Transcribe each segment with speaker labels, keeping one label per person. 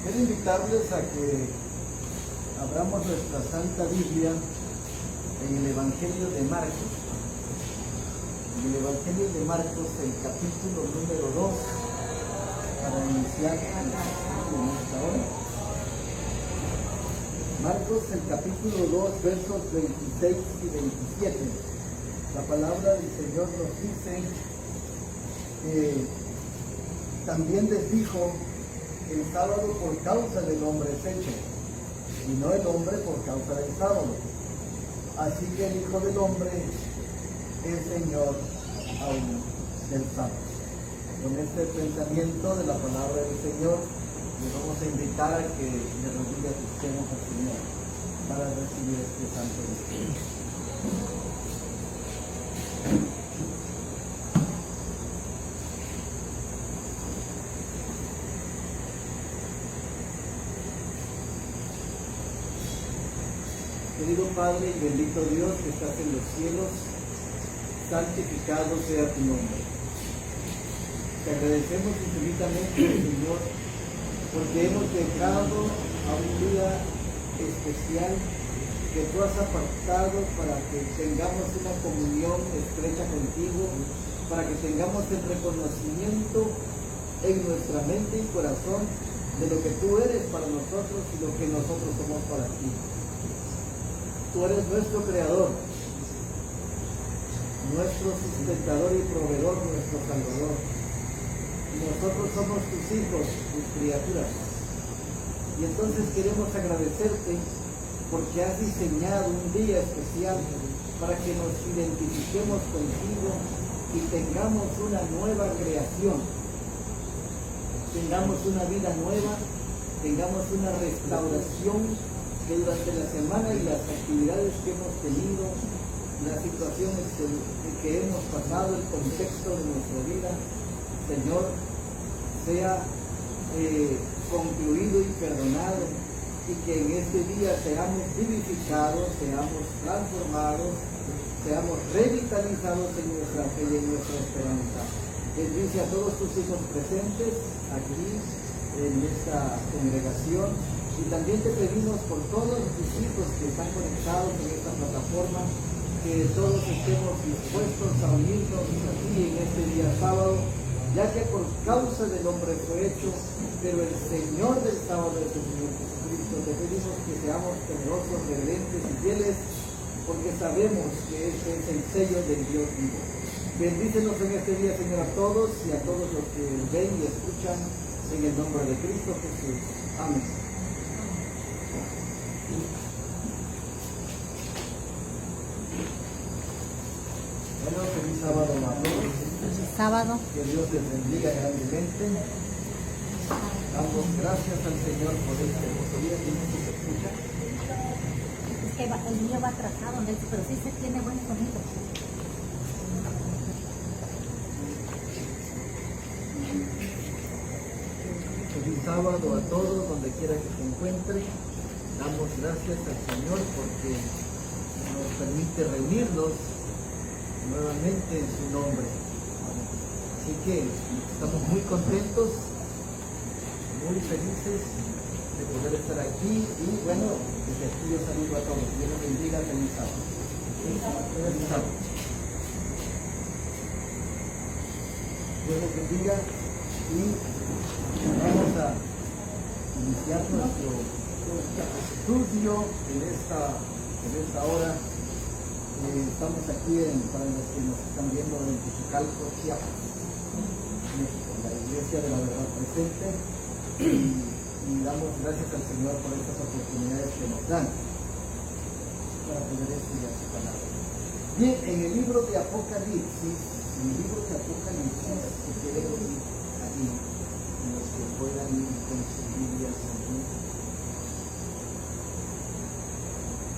Speaker 1: Quiero invitarles a que abramos nuestra Santa Biblia en el Evangelio de Marcos. En el Evangelio de Marcos, el capítulo número 2, para iniciar en esta hora. Marcos, el capítulo 2, versos 26 y 27. La palabra del Señor nos dice que también les dijo: el sábado por causa del hombre es hecho, y no el hombre por causa del sábado. Así que el Hijo del Hombre es Señor aún del sábado. Con este pensamiento de la palabra del Señor, les vamos a invitar a que de rodillas busquemos al Señor para recibir este santo Espíritu. Querido Padre y bendito Dios que estás en los cielos, santificado sea tu nombre. Te agradecemos infinitamente, Señor, porque hemos llegado a un día especial que tú has apartado para que tengamos una comunión estrecha contigo, para que tengamos el reconocimiento en nuestra mente y corazón de lo que tú eres para nosotros y lo que nosotros somos para ti. Tú eres nuestro creador, nuestro sustentador y proveedor, nuestro salvador. Nosotros somos tus hijos, tus criaturas. Y entonces queremos agradecerte porque has diseñado un día especial para que nos identifiquemos contigo y tengamos una nueva creación, tengamos una vida nueva, tengamos una restauración, que durante la semana y las actividades que hemos tenido, las situaciones que hemos pasado, el contexto de nuestra vida, Señor, sea concluido y perdonado, y que en este día seamos vivificados, seamos transformados, seamos revitalizados en nuestra fe y en nuestra esperanza. Bendice a todos tus hijos presentes aquí en esta congregación, y también te pedimos por todos tus hijos que están conectados en esta plataforma, que todos estemos dispuestos a unirnos aquí en este día sábado, ya que por causa del hombre fue hecho, pero el Señor del sábado es el Señor Jesucristo. Te pedimos que seamos temerosos, reverentes y fieles, porque sabemos que este es el sello del Dios vivo. Bendícenos en este día, Señor, a todos y a todos los que ven y escuchan, en el nombre de Cristo Jesús. Amén. Bueno, feliz sábado a todos.
Speaker 2: Feliz sábado.
Speaker 1: Que Dios les bendiga grandemente. Damos gracias al Señor por este hermoso día. ¿Quién se escucha?
Speaker 2: Es que el mío va atrasado, pero sí se tiene buen sonido.
Speaker 1: Feliz sábado a todos, donde quiera que se encuentren. Damos gracias al Señor porque nos permite reunirnos nuevamente en su nombre. Así que estamos muy contentos, muy felices de poder estar aquí, y bueno, desde aquí yo saludo a todos. Dios los bendiga. Feliz sábado. Feliz sábado. Dios los bendiga, y vamos a iniciar nuestro estudio en esta hora. Estamos aquí para los que nos están viendo en Tijucalco, Chiapas, México, la Iglesia de la Verdad Presente, y damos gracias al Señor por estas oportunidades que nos dan para poder estudiar su palabra. Bien, en el libro de Apocalipsis, si quieren ir allí, los que puedan ir con sus Biblias allí.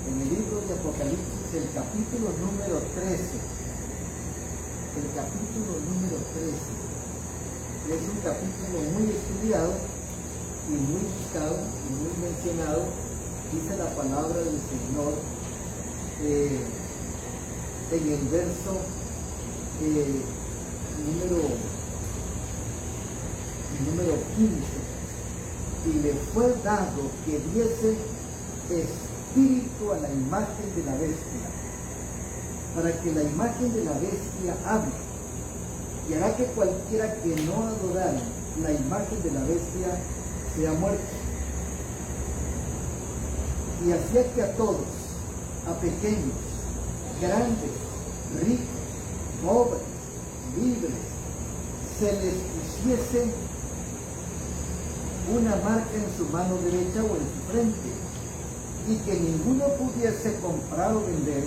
Speaker 1: En el libro de Apocalipsis, el capítulo número 13. El capítulo número 13 es un capítulo muy estudiado y muy buscado y muy mencionado. Dice la palabra del Señor en el verso número 15. y le fue dado que diese espíritu a la imagen de la bestia, para que la imagen de la bestia hable, y hará que cualquiera que no adorara la imagen de la bestia sea muerto. Y hacía que a todos, a pequeños, grandes, ricos, pobres, libres, se les pusiese una marca en su mano derecha o en su frente, y que ninguno pudiese comprar o vender,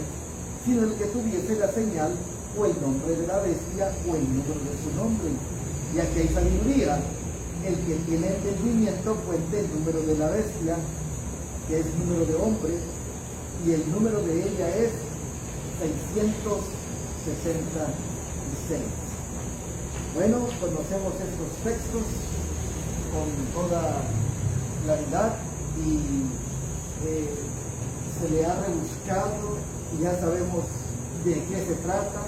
Speaker 1: sino el que tuviese la señal o el nombre de la bestia o el número de su nombre. Y aquí hay sabiduría. El que tiene entendimiento cuente el número de la bestia, que es número de hombre, y el número de ella es 666. Bueno, conocemos estos textos con toda claridad y se le ha rebuscado y ya sabemos de qué se trata,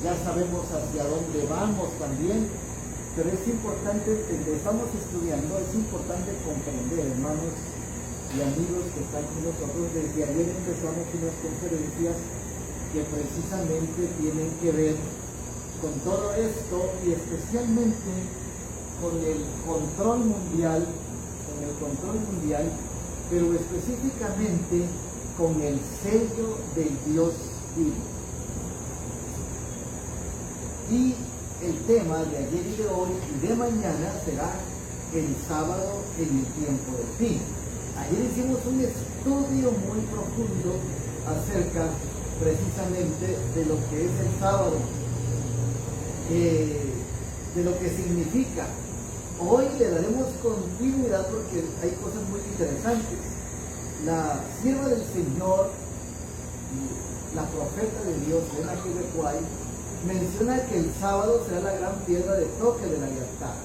Speaker 1: ya sabemos hacia dónde vamos también, pero es importante entender, estamos estudiando, es importante comprender, hermanos y amigos que están con nosotros. Desde ayer empezamos unas conferencias que precisamente tienen que ver con todo esto y especialmente con el control mundial, pero específicamente con el sello del Dios vivo. Y el tema de ayer y de hoy y de mañana será el sábado en el tiempo del fin. Ayer hicimos un estudio muy profundo acerca precisamente de lo que es el sábado, de lo que significa. Hoy le daremos continuidad porque hay cosas muy interesantes. La sierva del Señor, la profeta de Dios, Elena G. de White, menciona que el sábado será la gran piedra de toque de la lealtad.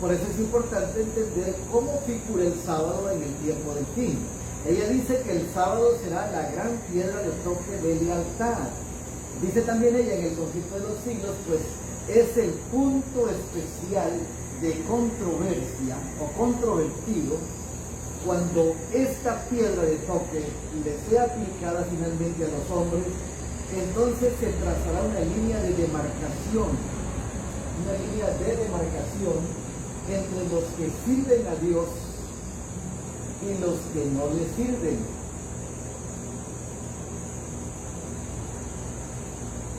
Speaker 1: Por eso es importante entender cómo figura el sábado en el tiempo del fin. Ella dice que el sábado será la gran piedra de toque de lealtad. Dice también ella en el conflicto de los siglos, pues es el punto especial de controversia o controvertido cuando esta piedra de toque le sea aplicada finalmente a los hombres. Entonces se trazará una línea de demarcación entre los que sirven a Dios y los que no le sirven.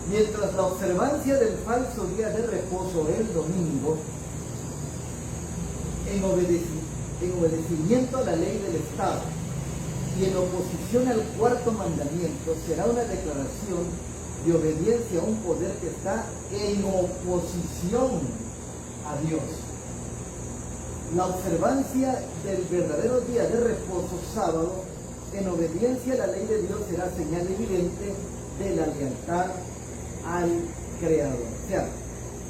Speaker 1: Mientras la observancia del falso día de reposo el domingo, en obedecimiento a la ley del Estado y en oposición al cuarto mandamiento, será una declaración de obediencia a un poder que está en oposición a Dios. La observancia del verdadero día de reposo, sábado, en obediencia a la ley de Dios, será señal evidente de la lealtad al Creador. O sea,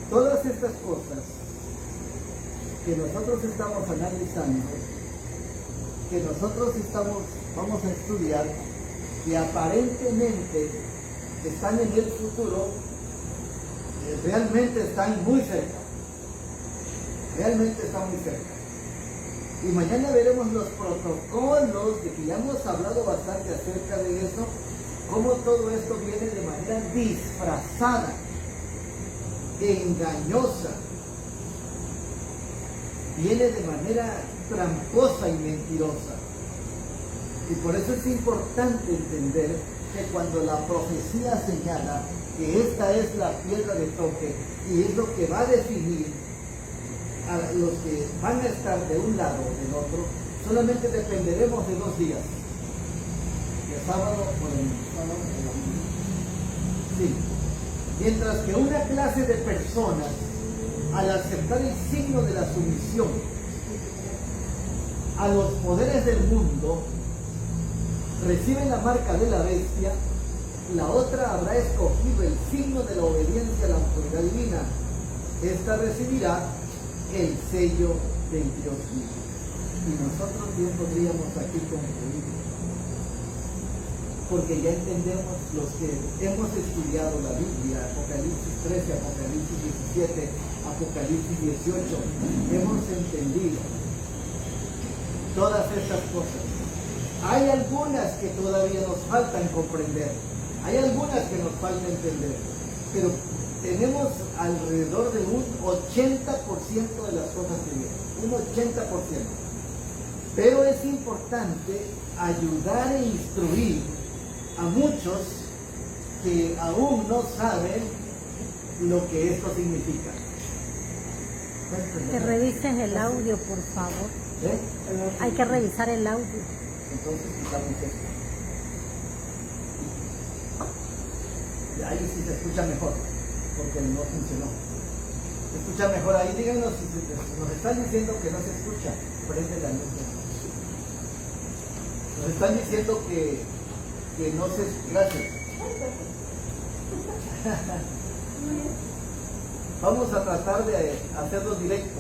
Speaker 1: todas estas cosas que nosotros estamos analizando, que nosotros vamos a estudiar, que aparentemente están en el futuro, realmente están muy cerca. Realmente están muy cerca. Y mañana veremos los protocolos, de que ya hemos hablado bastante acerca de eso, cómo todo esto viene de manera disfrazada, engañosa, viene de manera tramposa y mentirosa. Y por eso es importante entender que cuando la profecía señala que esta es la piedra de toque y es lo que va a definir a los que van a estar de un lado o del otro, solamente dependeremos de 2 días, el sábado o el domingo. Sí. Mientras que una clase de personas, al aceptar el signo de la sumisión a los poderes del mundo, reciben la marca de la bestia, la otra habrá escogido el signo de la obediencia a la autoridad divina. Esta recibirá el sello del Dios vivo. Y nosotros bien podríamos aquí concluir, porque ya entendemos, los que hemos estudiado la Biblia, Apocalipsis 13, Apocalipsis 17, Apocalipsis 18, hemos entendido todas estas cosas. Hay algunas que todavía nos faltan comprender, hay algunas que nos falta entender, pero tenemos alrededor de un 80% de las cosas que vienen, un 80%. Pero es importante ayudar e instruir a muchos que aún no saben lo que esto significa.
Speaker 2: Que revises el audio, por favor.
Speaker 1: ¿Eh?
Speaker 2: Hay que revisar el audio.
Speaker 1: Entonces quitamos esto. Y ahí sí se escucha mejor, porque no funcionó. Se escucha mejor ahí. Díganos si nos están diciendo que no se escucha. Prende la luz. Nos están diciendo que no se escucha. Gracias. Vamos a tratar de hacerlo directo.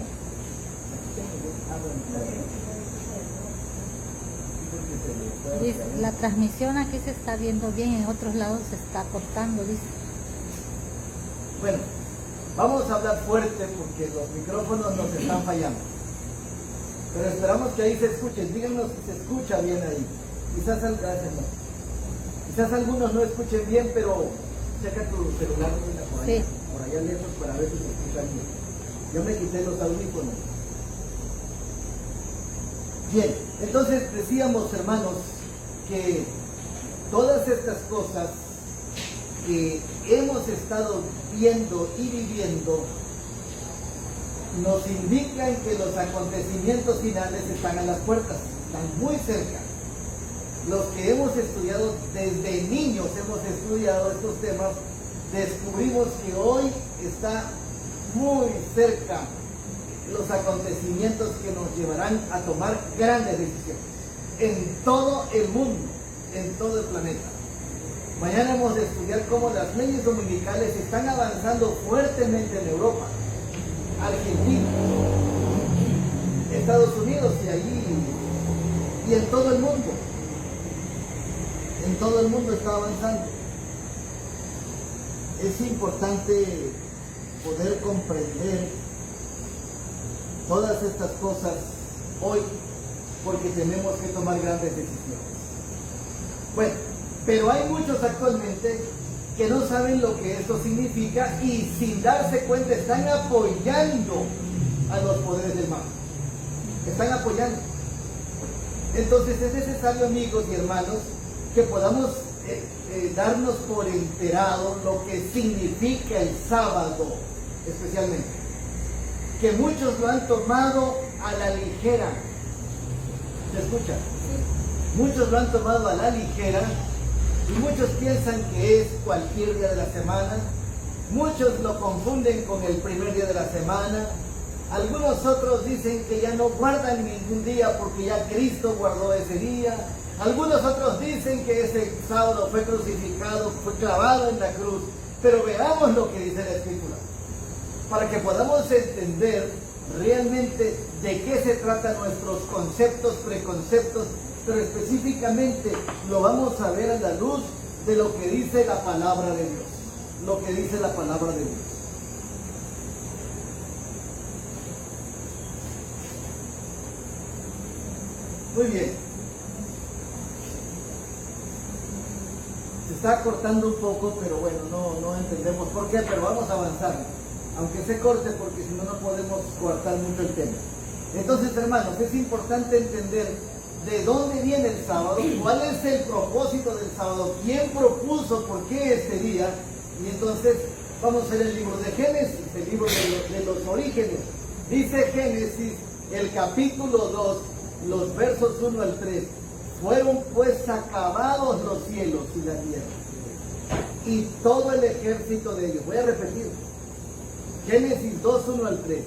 Speaker 2: Dice, la transmisión aquí se está viendo bien, en otros lados se está cortando, dice.
Speaker 1: Bueno, vamos a hablar fuerte porque los micrófonos nos están fallando. Pero esperamos que ahí se escuchen. Díganos si se escucha bien ahí. Quizás algunos no escuchen bien, pero checa tu celular por allá,
Speaker 2: sí,
Speaker 1: por allá lejos para ver si se escucha bien. Yo me quité los audífonos. Bien, entonces decíamos, hermanos, que todas estas cosas que hemos estado viendo y viviendo nos indican que los acontecimientos finales están a las puertas, están muy cerca. Los que hemos estudiado desde niños, hemos estudiado estos temas, descubrimos que hoy está muy cerca los acontecimientos que nos llevarán a tomar grandes decisiones en todo el mundo, en todo el planeta. Mañana hemos de estudiar cómo las leyes dominicales están avanzando fuertemente en Europa, Argentina, Estados Unidos y allí, y en todo el mundo. En todo el mundo está avanzando. Es importante poder comprender todas estas cosas hoy, porque tenemos que tomar grandes decisiones. Bueno, pero hay muchos actualmente que no saben lo que esto significa y sin darse cuenta están apoyando a los poderes del mal. Están apoyando. Entonces es necesario, amigos y hermanos, que podamos darnos por enterado lo que significa el sábado, especialmente. Que muchos lo han tomado a la ligera. ¿Se escucha? Sí. Muchos lo han tomado a la ligera y muchos piensan que es cualquier día de la semana. Muchos lo confunden con el primer día de la semana. Algunos otros dicen que ya no guardan ningún día porque ya Cristo guardó ese día. Algunos otros dicen que ese sábado fue crucificado, fue clavado en la cruz. Pero veamos lo que dice la Escritura, para que podamos entender realmente de qué se tratan nuestros conceptos, preconceptos, pero específicamente lo vamos a ver a la luz de lo que dice la palabra de Dios. Lo que dice la palabra de Dios. Muy bien. Se está cortando un poco, pero bueno, no entendemos por qué, pero vamos a avanzar. Aunque se corte, porque si no, no podemos cortar mucho el tema. Entonces, hermanos, es importante entender de dónde viene el sábado, cuál es el propósito del sábado, quién propuso, por qué este día. Y entonces vamos a ver el libro de Génesis, el libro de los orígenes. Dice Génesis, el capítulo 2, los versos 1 al 3. Fueron pues acabados los cielos y la tierra, y todo el ejército de ellos. Voy a repetir. Génesis 2, 1 al 3.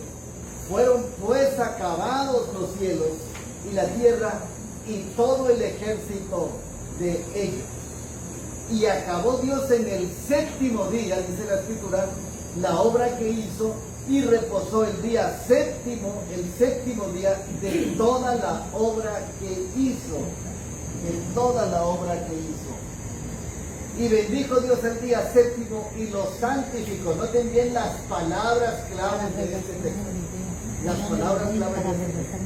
Speaker 1: Fueron pues acabados los cielos y la tierra y todo el ejército de ellos. Y acabó Dios en el séptimo día, dice la Escritura, la obra que hizo, y reposó el día séptimo, el séptimo día de toda la obra que hizo. De toda la obra que hizo. Y bendijo Dios el día séptimo y lo santificó. Noten bien las palabras claves de este texto. Las palabras claves de este texto.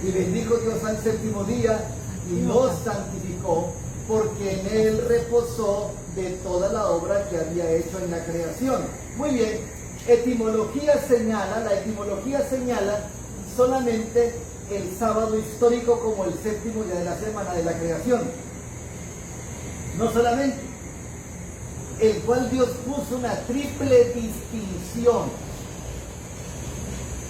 Speaker 1: Y bendijo Dios al séptimo día y lo santificó, porque en él reposó de toda la obra que había hecho en la creación. Muy bien, la etimología señala solamente el sábado histórico como el séptimo día de la semana de la creación. No solamente, el cual Dios puso una triple distinción.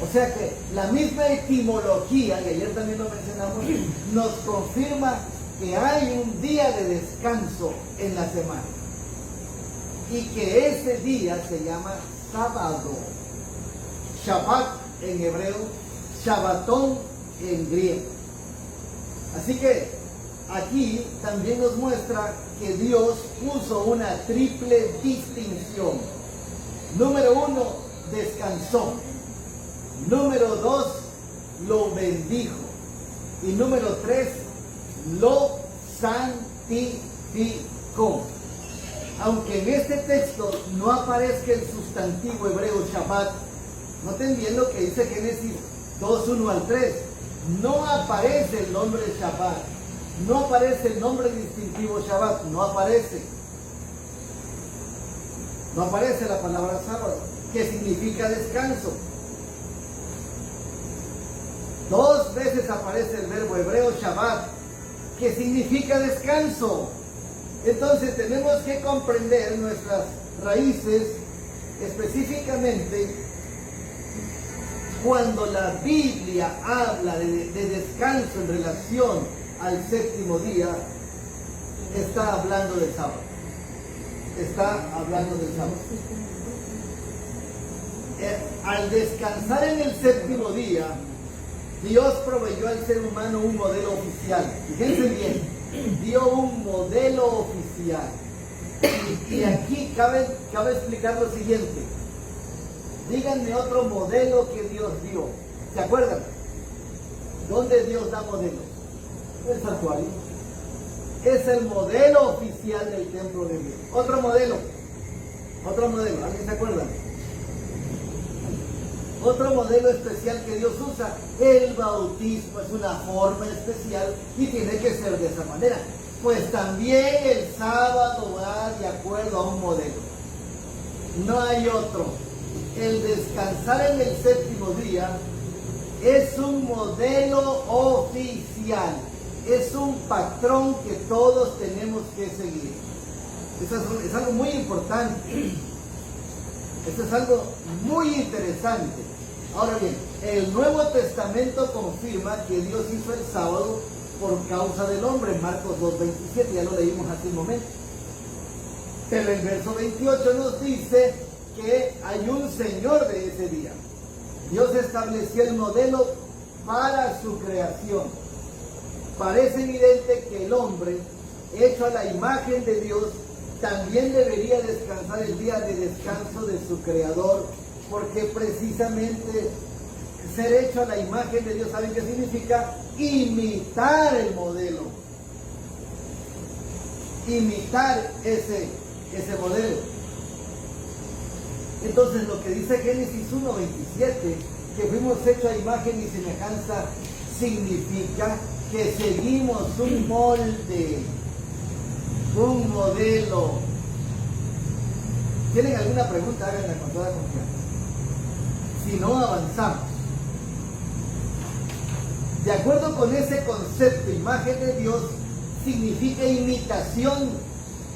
Speaker 1: O sea que la misma etimología, y ayer también lo mencionamos, nos confirma que hay un día de descanso en la semana y que ese día se llama sábado. Shabbat en hebreo, Shabbatón en griego. Así que aquí también nos muestra que Dios puso una triple distinción. Número 1, descansó. Número 2, lo bendijo. Y número 3, lo santificó. Aunque en este texto no aparezca el sustantivo hebreo Shabbat, noten bien lo que dice Génesis 2:1 al 3. No aparece el nombre Shabbat, no aparece el nombre distintivo Shabbat, no aparece la palabra sábado, que significa descanso. 2 veces aparece el verbo hebreo Shabbat, que significa descanso. Entonces tenemos que comprender nuestras raíces, específicamente cuando la Biblia habla de descanso en relación al séptimo día, está hablando del sábado. Al descansar en el séptimo día, Dios proveyó al ser humano un modelo oficial. Fíjense bien, dio un modelo oficial. Y aquí cabe explicar lo siguiente. Díganme otro modelo que Dios dio. ¿Se acuerdan? ¿Dónde Dios da modelos? El santuario. Es el modelo oficial del templo de Dios. Otro modelo. ¿Alguien se acuerda? Otro modelo especial que Dios usa, el bautismo, es una forma especial y tiene que ser de esa manera. Pues también el sábado va de acuerdo a un modelo. No hay otro. El descansar en el séptimo día es un modelo oficial. Es un patrón que todos tenemos que seguir. Eso es algo muy importante. Esto es algo muy interesante. Ahora bien, el Nuevo Testamento confirma que Dios hizo el sábado por causa del hombre, Marcos 2:27, ya lo leímos hace un momento. Pero el verso 28 nos dice que hay un Señor de ese día. Dios estableció el modelo para su creación. Parece evidente que el hombre, hecho a la imagen de Dios, también debería descansar el día de descanso de su Creador, porque precisamente ser hecho a la imagen de Dios, ¿saben qué significa? Imitar el modelo. Imitar ese modelo. Entonces lo que dice Génesis 1:27, que fuimos hechos a imagen y semejanza, significa que seguimos un molde, un modelo. ¿Tienen alguna pregunta? Háganla con toda confianza. Si no, avanzamos. De acuerdo con ese concepto, imagen de Dios significa imitación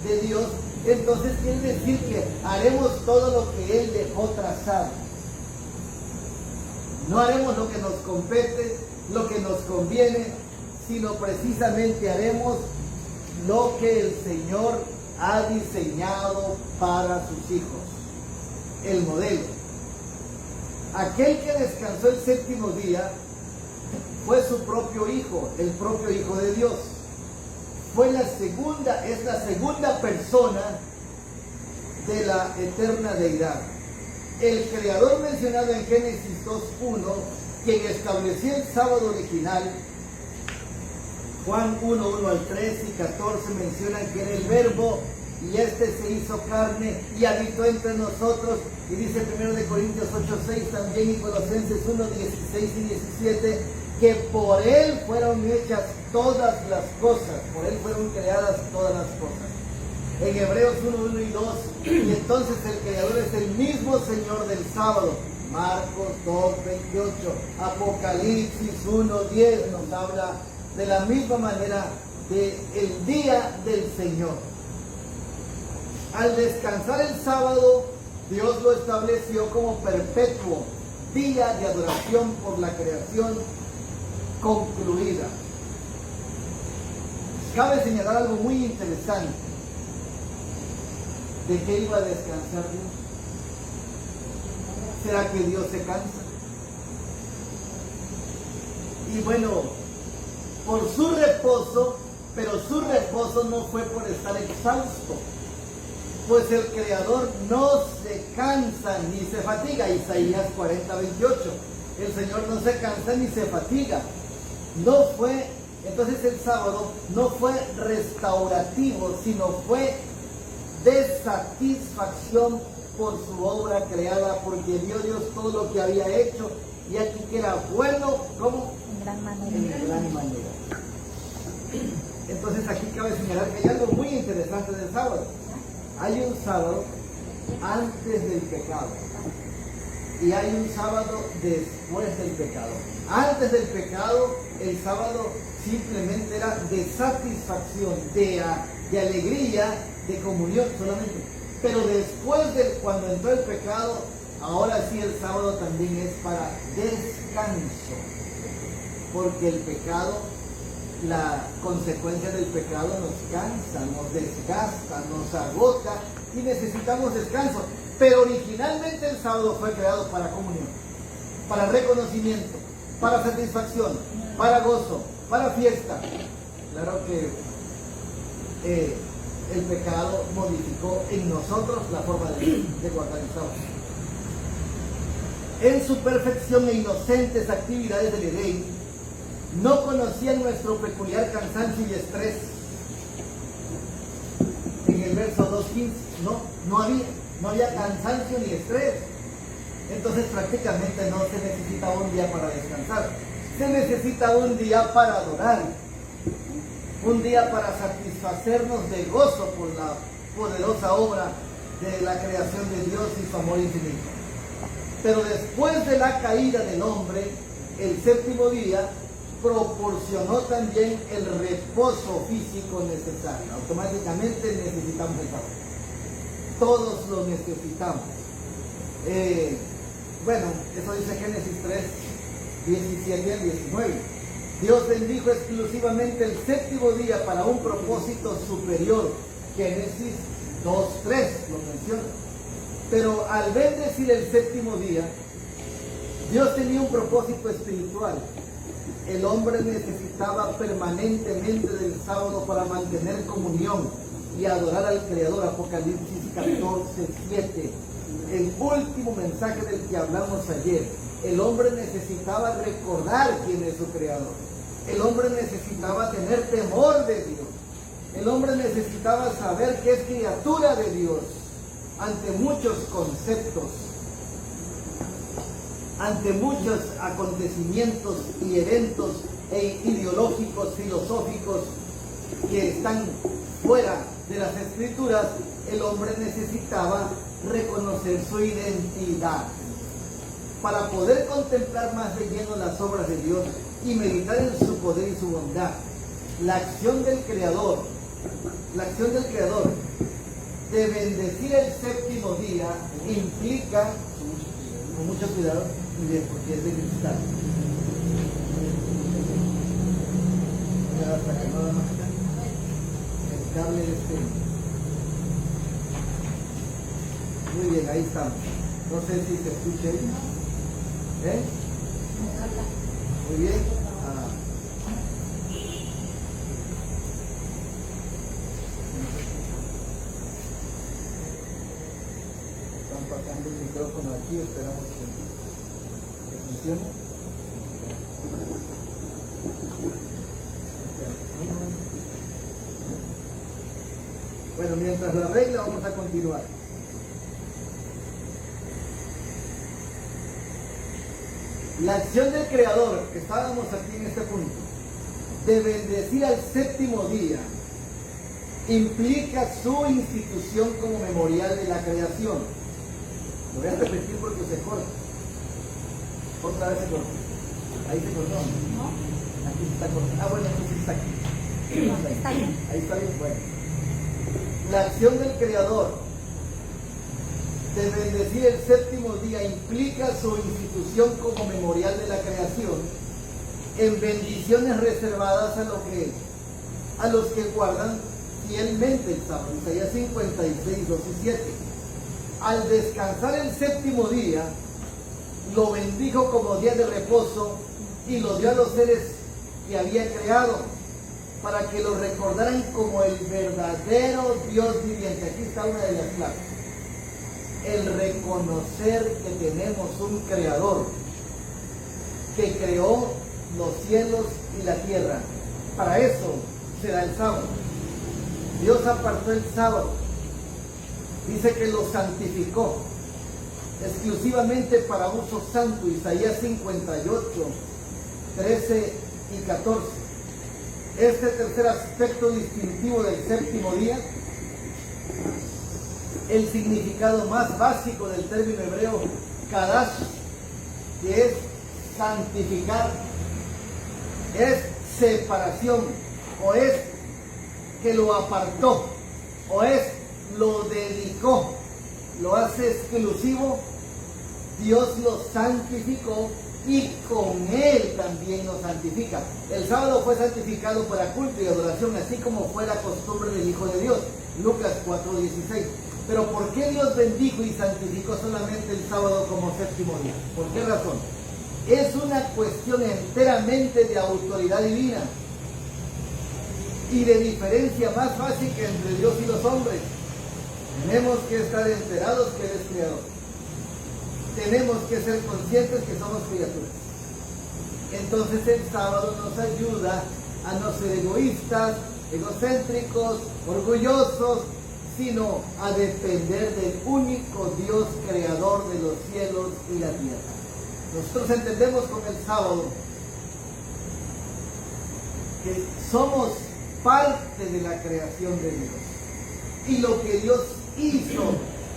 Speaker 1: de Dios. Entonces quiere decir que haremos todo lo que Él dejó trazado. No haremos lo que nos compete, lo que nos conviene, sino precisamente haremos lo que el Señor ha diseñado para sus hijos. El modelo. Aquel que descansó el séptimo día fue su propio Hijo, el propio Hijo de Dios. Es la segunda persona de la eterna deidad. El Creador mencionado en Génesis 2:1, quien estableció el sábado original. Juan 1:1 al 3 y 14 mencionan que era el Verbo, y este se hizo carne y habitó entre nosotros. Y dice 1 Corintios 8:6 también, y Colosenses 1:16 y 17, que por Él fueron hechas todas las cosas, por Él fueron creadas todas las cosas. En Hebreos 1, 1 y 2, y entonces el Creador es el mismo Señor del sábado. Marcos 2, 28, Apocalipsis 1, 10 nos habla de la misma manera del día del Señor. Al descansar el sábado, Dios lo estableció como perpetuo, día de adoración por la creación concluida. Cabe señalar algo muy interesante. ¿De qué iba a descansar Dios? ¿Será que Dios se cansa? Y bueno, por su reposo, pero su reposo no fue por estar exhausto, pues el Creador no se cansa ni se fatiga. Isaías 40, 28. El Señor no se cansa ni se fatiga. No fue, entonces el sábado no fue restaurativo, sino fue de satisfacción por su obra creada, porque vio Dios todo lo que había hecho, y aquí que era bueno, ¿cómo?
Speaker 2: En gran manera.
Speaker 1: En gran manera. Entonces aquí cabe señalar que hay algo muy interesante del sábado. Hay un sábado antes del pecado y hay un sábado después del pecado. Antes del pecado, el sábado simplemente era de satisfacción, de alegría, de comunión solamente. Pero después cuando entró el pecado, ahora sí el sábado también es para descanso, porque el pecado, la consecuencia del pecado nos cansa, nos desgasta, nos agota y necesitamos descanso. Pero originalmente el sábado fue creado para comunión, para reconocimiento, para satisfacción, para gozo, para fiesta. Claro que el pecado modificó en nosotros la forma de guardar el sábado. En su perfección e inocentes actividades del Edén, no conocían nuestro peculiar cansancio y estrés. En el verso 2.15, no había cansancio ni estrés. Entonces prácticamente no se necesita un día para descansar. Se necesita un día para adorar. Un día para satisfacernos de gozo por la poderosa obra de la creación de Dios y su amor infinito. Pero después de la caída del hombre, el séptimo día proporcionó también el reposo físico necesario. Automáticamente necesitamos el sábado. Todos lo necesitamos. Bueno, eso dice Génesis 3, 17 al 19. Dios bendijo exclusivamente el séptimo día para un propósito superior. Génesis 2.3 lo menciona. Pero al bendecir el séptimo día, Dios tenía un propósito espiritual. El hombre necesitaba permanentemente del sábado para mantener comunión y adorar al Creador. Apocalipsis 14:7. El último mensaje del que hablamos ayer. El hombre necesitaba recordar quién es su Creador. El hombre necesitaba tener temor de Dios. El hombre necesitaba saber que es criatura de Dios ante muchos conceptos, ante muchos acontecimientos y eventos ideológicos, filosóficos que están fuera de las Escrituras. El hombre necesitaba reconocer su identidad para poder contemplar más de lleno las obras de Dios y meditar en su poder y su bondad. La acción del Creador de bendecir el séptimo día implica, con mucho cuidado, porque es de cristal. El cable Muy bien, ahí estamos. No sé si se escucha ahí. Muy bien. Están pasando el micrófono aquí, esperamos que funcione. Bueno, mientras la arregla, vamos a continuar. La acción del Creador, que estábamos aquí en este punto, de bendecir al séptimo día, implica su institución como memorial de la creación. Lo voy a repetir porque se corta. Otra vez se corta. Ahí se cortó.
Speaker 2: ¿No?
Speaker 1: Aquí se está cortando. Ah, bueno, entonces está aquí.
Speaker 2: No, está bien.
Speaker 1: Ahí está bien, bueno. La acción del Creador de bendecir el séptimo día implica su institución como memorial de la creación en bendiciones reservadas a los que guardan fielmente el sábado. Isaías 56, 2 y 7. Al descansar el séptimo día, lo bendijo como día de reposo y lo dio a los seres que había creado, para que lo recordaran como el verdadero Dios viviente. Aquí está una de las claves. El reconocer que tenemos un Creador que creó los cielos y la tierra. Para eso se da el sábado. Dios apartó el sábado. Dice que lo santificó exclusivamente para uso santo. Isaías 58, 13 y 14. Este tercer aspecto distintivo del séptimo día, el significado más básico del término hebreo kadash, que es santificar, es separación, o es que lo apartó, o es lo dedicó, lo hace exclusivo. Dios lo santificó y con él también nos santifica. El sábado fue santificado para culto y adoración, así como fue la costumbre del Hijo de Dios. Lucas 4:16. Pero ¿por qué Dios bendijo y santificó solamente el sábado como séptimo día? ¿Por qué razón? Es una cuestión enteramente de autoridad divina y de diferencia más básica entre Dios y los hombres. Tenemos que estar enterados que Él es creador. Tenemos que ser conscientes que somos criaturas. Entonces el sábado nos ayuda a no ser egoístas, egocéntricos, orgullosos, sino a depender del único Dios creador de los cielos y la tierra. Nosotros entendemos con el sábado que somos parte de la creación de Dios. Y lo que Dios hizo,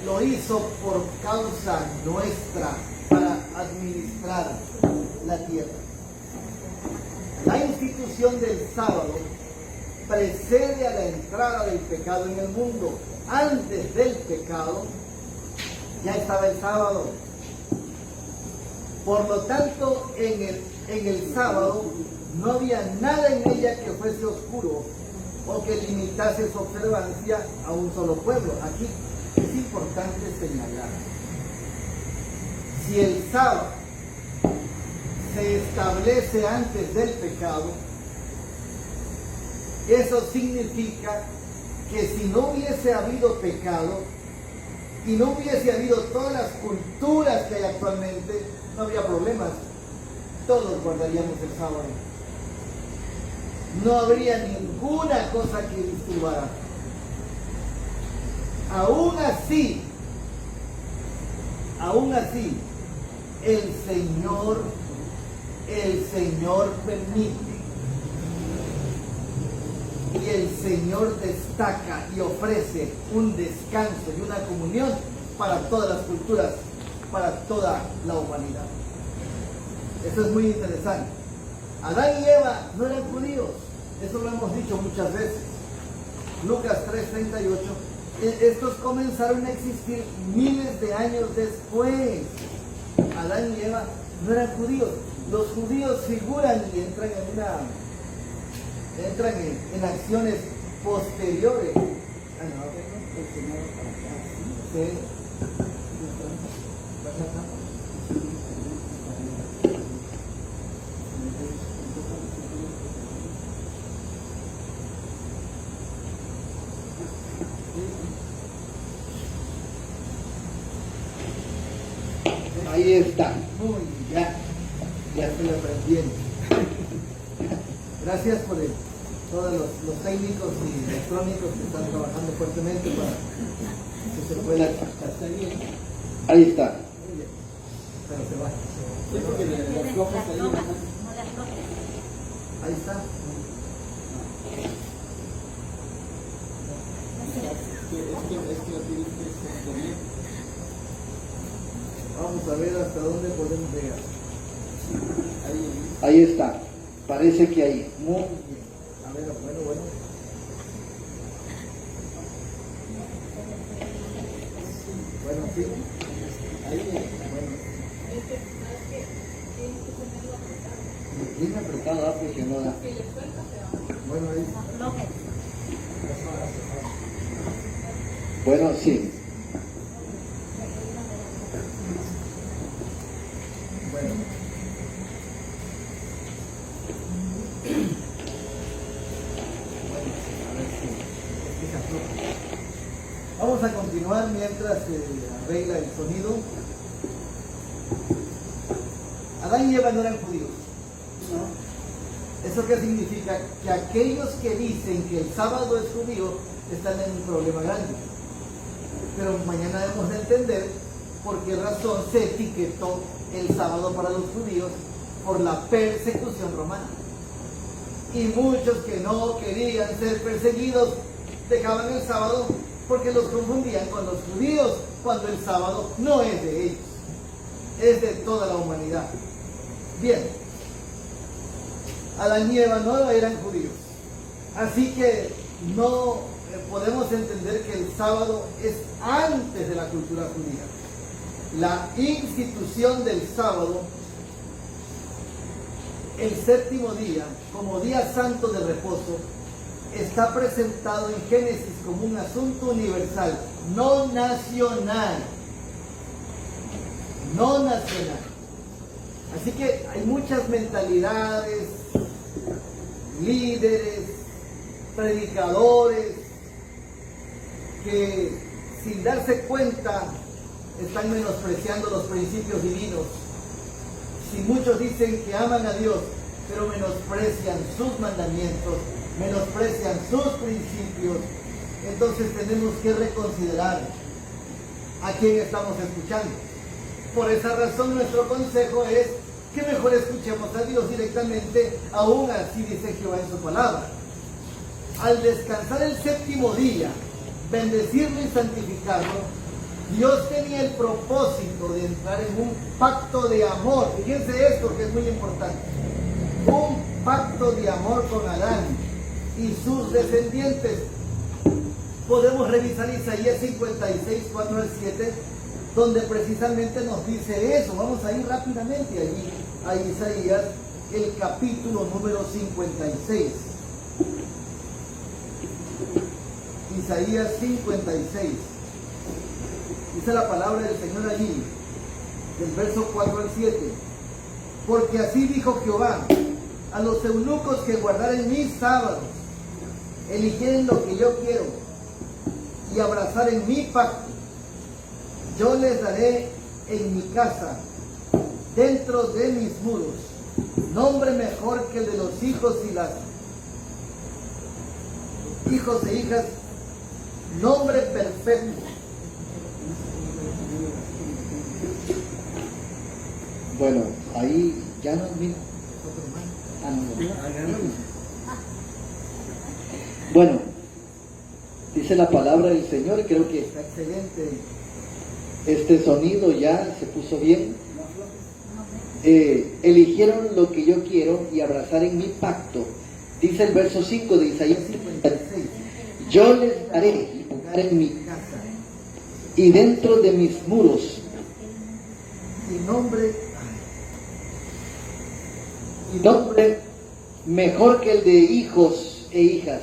Speaker 1: lo hizo por causa nuestra, para administrar la tierra. La institución del sábado precede a la entrada del pecado en el mundo. Antes del pecado ya estaba el sábado. Por lo tanto, en el sábado no había nada en ella que fuese oscuro o que limitase su observancia a un solo pueblo. Aquí es importante señalar: si el sábado se establece antes del pecado, eso significa que si no hubiese habido pecado y no hubiese habido todas las culturas que hay actualmente, no habría problemas. Todos guardaríamos el sábado. No habría ninguna cosa que disturbara. Aún así, el Señor permite. Y el Señor destaca y ofrece un descanso y una comunión para todas las culturas, para toda la humanidad. Esto es muy interesante. Adán y Eva no eran judíos, eso lo hemos dicho muchas veces. Lucas 3:38. Estos comenzaron a existir miles de años después. Adán y Eva no eran judíos. Los judíos figuran y entran en acciones posteriores. Ahí está. Muy bien. Ya estoy aprendiendo. Gracias por todos los técnicos y electrónicos que están trabajando fuertemente para que se pueda captar bien. Ahí está. Muy bien. Pero se va. Sí, porque Vamos a ver hasta dónde podemos llegar.
Speaker 3: Ahí está. Parece que ahí. Muy bien.
Speaker 1: A ver, bueno. Bueno, sí. Ahí, bueno.
Speaker 3: Bien apretado, porque no da.
Speaker 1: Bueno, ahí.
Speaker 3: Bueno, sí.
Speaker 1: Bueno. Vamos a continuar mientras se arregla el sonido. Adán y Eva no eran judíos, ¿no? ¿Eso qué significa? Que aquellos que dicen que el sábado es judío están en un problema grande. Pero mañana debemos de entender por qué razón se etiquetó el sábado para los judíos por la persecución romana. Y muchos que no querían ser perseguidos dejaban el sábado porque los confundían con los judíos, cuando el sábado no es de ellos, es de toda la humanidad. Bien, Adán y Eva no eran judíos, así que no podemos entender que el sábado es antes de la cultura judía. La institución del sábado, el séptimo día, como día santo de reposo, está presentado en Génesis como un asunto universal, no nacional. No nacional. Así que hay muchas mentalidades, líderes, predicadores, que sin darse cuenta están menospreciando los principios divinos. Si muchos dicen que aman a Dios, pero menosprecian sus mandamientos, menosprecian sus principios, entonces tenemos que reconsiderar a quién estamos escuchando. Por esa razón nuestro consejo es que mejor escuchemos a Dios directamente, aún así dice Jehová en su palabra. Al descansar el séptimo día, bendecirlo y santificarlo, Dios tenía el propósito de entrar en un pacto de amor. Fíjense esto que es muy importante. Un pacto de amor con Adán y sus descendientes. Podemos revisar Isaías 56, 4 al 7, donde precisamente nos dice eso. Vamos a ir rápidamente allí a Isaías, el capítulo número 56. Isaías 56. Dice la palabra del Señor allí, del verso 4 al 7. Porque así dijo Jehová, a los eunucos que guardaren mis sábados, eligieren lo que yo quiero y abrazaren mi pacto, yo les daré en mi casa, dentro de mis muros, nombre mejor que el de los hijos y las hijos e hijas, nombre perfecto.
Speaker 3: Bueno, ahí ya nos mira. Bueno, dice la palabra del Señor, y creo que
Speaker 1: Está excelente.
Speaker 3: este sonido ya se puso bien. Eligieron lo que yo quiero y abrazar en mi pacto. Dice el verso 5 de Isaías 56. Yo les daré lugar en mi casa y dentro de mis muros.
Speaker 1: Y nombre
Speaker 3: Mejor que el de hijos e hijas.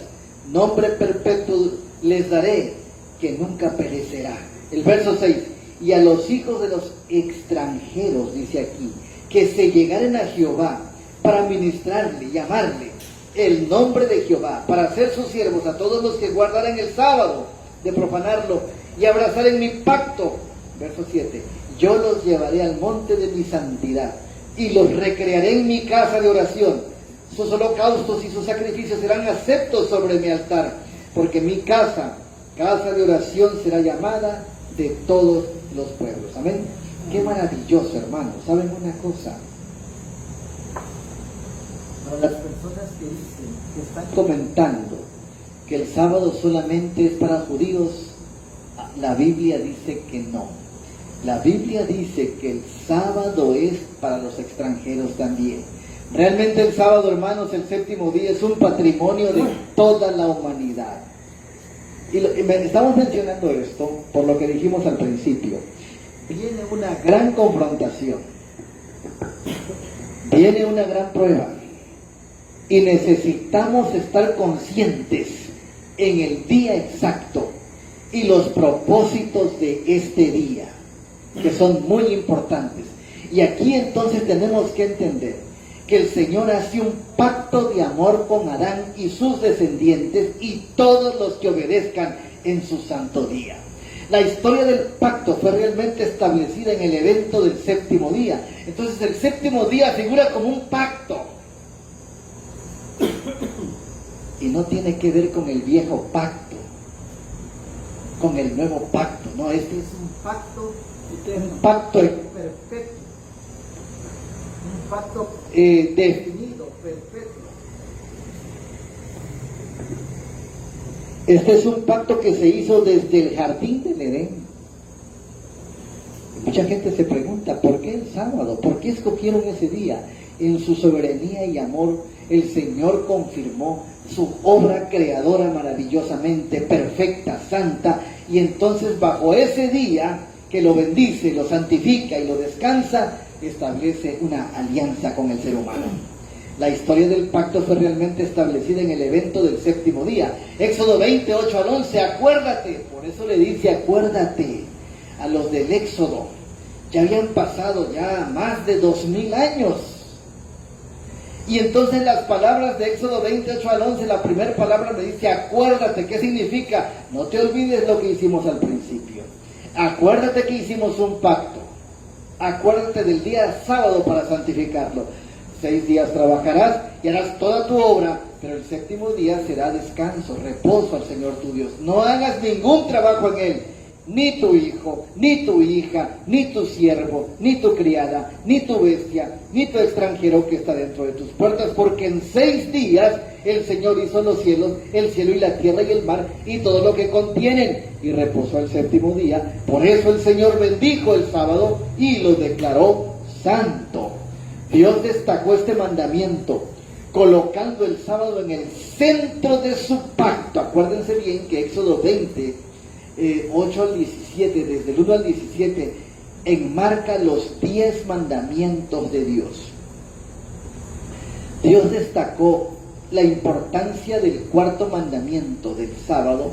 Speaker 3: Nombre perpetuo les daré, que nunca perecerá. El verso 6. Y a los hijos de los extranjeros, dice aquí, que se llegaren a Jehová para ministrarle, llamarle el nombre de Jehová, para ser sus siervos, a todos los que guardaren el sábado de profanarlo y abrazar en mi pacto. Verso 7. Yo los llevaré al monte de mi santidad y los recrearé en mi casa de oración. Sus holocaustos y sus sacrificios serán aceptos sobre mi altar, porque mi casa de oración será llamada de todos los pueblos. Amén. Qué maravilloso, hermanos. ¿Saben una cosa?
Speaker 1: para las personas que dicen que están
Speaker 3: Comentando que el sábado solamente es para judíos, la Biblia dice que no. La Biblia dice que el sábado es para los extranjeros también. Realmente el sábado, hermanos, el séptimo día es un patrimonio de toda la humanidad. Estamos mencionando esto por lo que dijimos al principio. Viene una gran confrontación, viene una gran prueba, y necesitamos estar conscientes en el día exacto y los propósitos de este día, que son muy importantes. Y aquí entonces tenemos que entender que el Señor hace un pacto de amor con Adán y sus descendientes y todos los que obedezcan en su santo día. La historia del pacto fue realmente establecida en el evento del séptimo día. Entonces el séptimo día figura como un pacto. Y no tiene que ver con el viejo pacto, con el nuevo pacto. No, este es un pacto perfecto. Un pacto definido, perfecto. Este es un pacto que se hizo desde el jardín del Edén. Mucha gente se pregunta, ¿por qué el sábado? ¿Por qué escogieron ese día? En su soberanía y amor, el Señor confirmó su obra creadora maravillosamente perfecta, santa, y entonces bajo ese día que lo bendice, lo santifica y lo descansa, establece una alianza con el ser humano. La historia del pacto fue realmente establecida en el evento del séptimo día. Éxodo 28 al 11, acuérdate, por eso le dice acuérdate a los del Éxodo. Ya habían pasado ya más de 2000 años. Y entonces las palabras de Éxodo 28 al 11, la primera palabra me dice acuérdate. ¿Qué significa? No te olvides lo que hicimos al principio. Acuérdate que hicimos un pacto. Acuérdate del día sábado para santificarlo. 6 días trabajarás y harás toda tu obra, pero el séptimo día será descanso, reposo al Señor tu Dios. No hagas ningún trabajo en él, ni tu hijo, ni tu hija, ni tu siervo, ni tu criada, ni tu bestia, ni tu extranjero que está dentro de tus puertas, porque en 6 días el Señor hizo los cielos, el cielo y la tierra y el mar y todo lo que contienen, y reposó el séptimo día. Por eso el Señor bendijo el sábado y lo declaró santo. Dios destacó este mandamiento, colocando el sábado en el centro de su pacto. Acuérdense bien que Éxodo 20, 8 al 17, desde el 1 al 17, enmarca los 10 mandamientos de Dios. Dios destacó la importancia del cuarto mandamiento del sábado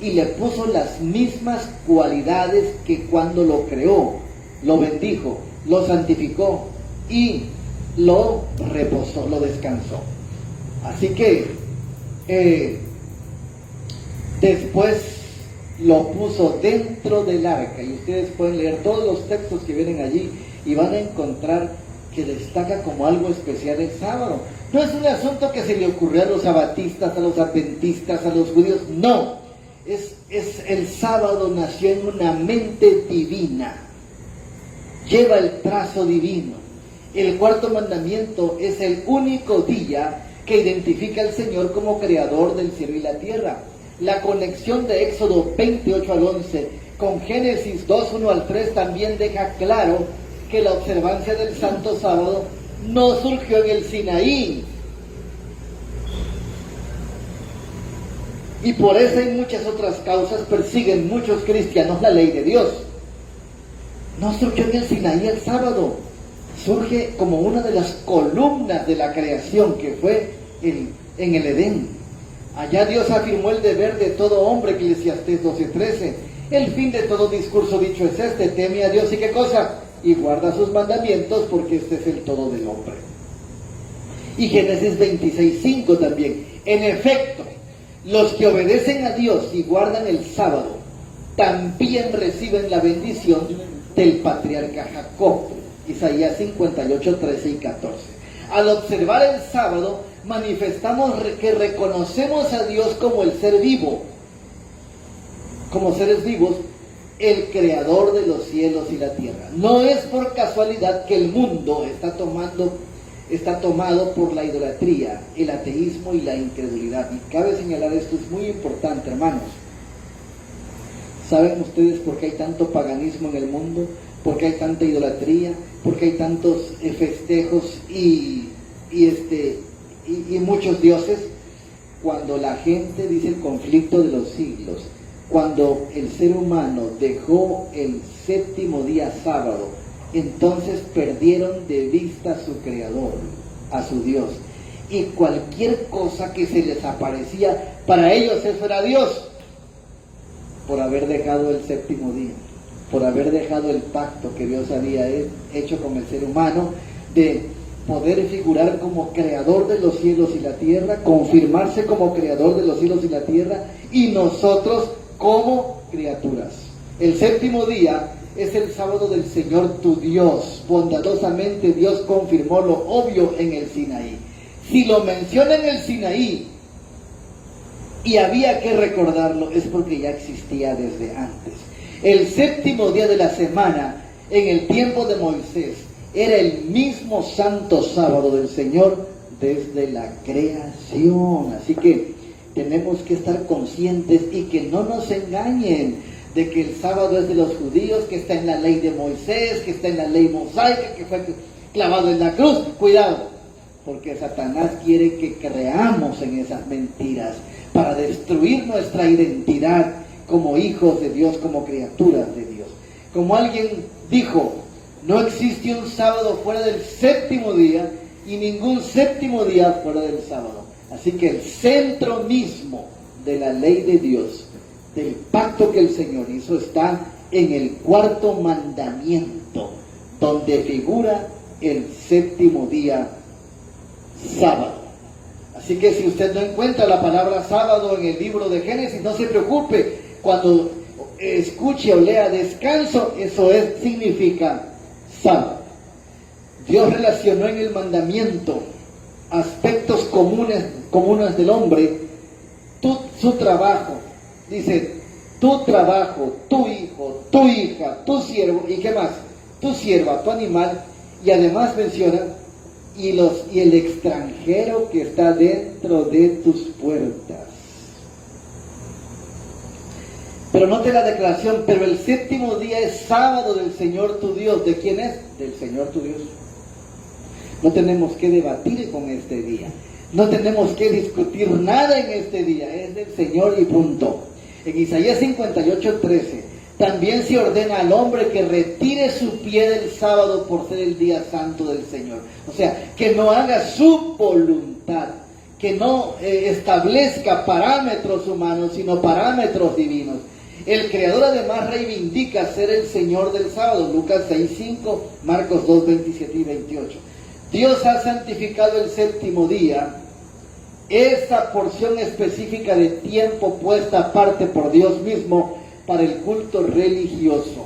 Speaker 3: y le puso las mismas cualidades que cuando lo creó, lo bendijo, lo santificó y lo reposó, lo descansó. Así que después lo puso dentro del arca, y ustedes pueden leer todos los textos que vienen allí y van a encontrar que destaca como algo especial el sábado. No es un asunto que se le ocurrió a los sabatistas, a los adventistas, a los judíos, no. El sábado nació en una mente divina, lleva el trazo divino. El cuarto mandamiento es el único día que identifica al Señor como creador del cielo y la tierra. La conexión de Éxodo 28 al 11 con Génesis 2, 1 al 3 también deja claro que la observancia del Santo Sábado no surgió en el Sinaí. Y por esa y muchas otras causas persiguen muchos cristianos la ley de Dios. No surgió en el Sinaí el sábado. Surge como una de las columnas de la creación que fue en el Edén. Allá Dios afirmó el deber de todo hombre, Eclesiastés 12:13. El fin de todo discurso dicho es este: teme a Dios y qué cosa, y guarda sus mandamientos, porque este es el todo del hombre. Y Génesis 26:5 también. En efecto, los que obedecen a Dios y guardan el sábado también reciben la bendición del patriarca Jacob. Isaías 58, 13 y 14. Al observar el sábado, manifestamos que reconocemos a Dios como el ser vivo, como seres vivos, el creador de los cielos y la tierra. No es por casualidad que el mundo está tomado por la idolatría, el ateísmo y la incredulidad. Y cabe señalar, esto es muy importante, hermanos. ¿Saben ustedes por qué hay tanto paganismo en el mundo? ¿Por qué hay tanta idolatría? ¿Por qué hay tantos festejos y muchos dioses? Cuando la gente, dice el conflicto de los siglos, cuando el ser humano dejó el séptimo día sábado, entonces perdieron de vista a su Creador, a su Dios. Y cualquier cosa que se les aparecía, para ellos eso era Dios, por haber dejado el séptimo día, por haber dejado el pacto que Dios había hecho con el ser humano, de poder figurar como creador de los cielos y la tierra, confirmarse como creador de los cielos y la tierra, y nosotros como criaturas. El séptimo día es el sábado del Señor tu Dios. Bondadosamente Dios confirmó lo obvio en el Sinaí. Si lo menciona en el Sinaí y había que recordarlo, es porque ya existía desde antes. El séptimo día de la semana, en el tiempo de Moisés, era el mismo santo sábado del Señor desde la creación. Así que tenemos que estar conscientes y que no nos engañen de que el sábado es de los judíos, que está en la ley de Moisés, que está en la ley mosaica, que fue clavado en la cruz. Cuidado, porque Satanás quiere que creamos en esas mentiras para destruir nuestra identidad como hijos de Dios, como criaturas de Dios. Como alguien dijo, no existe un sábado fuera del séptimo día y ningún séptimo día fuera del sábado. Así que el centro mismo de la ley de Dios, del pacto que el Señor hizo, está en el cuarto mandamiento, donde figura el séptimo día sábado. Así que si usted no encuentra la palabra sábado en el libro de Génesis, no se preocupe. Cuando escuche o lea descanso, eso significa sábado. Dios relacionó en el mandamiento aspectos comunes del hombre, su trabajo. Dice, tu trabajo, tu hijo, tu hija, tu siervo, ¿y qué más? Tu sierva, tu animal, y además menciona, y el extranjero que está dentro de tus puertas. Pero note la declaración, pero el séptimo día es sábado del Señor tu Dios. ¿De quién es? Del Señor tu Dios. No tenemos que debatir con este día. No tenemos que discutir nada en este día. Es del Señor y punto. En Isaías 58:13, también se ordena al hombre que retire su pie del sábado por ser el día santo del Señor. O sea, que no haga su voluntad, que no establezca parámetros humanos, sino parámetros divinos. El Creador además reivindica ser el Señor del sábado, Lucas 6:5, Marcos 2:27 y 28. Dios ha santificado el séptimo día, esa porción específica de tiempo puesta aparte por Dios mismo para el culto religioso.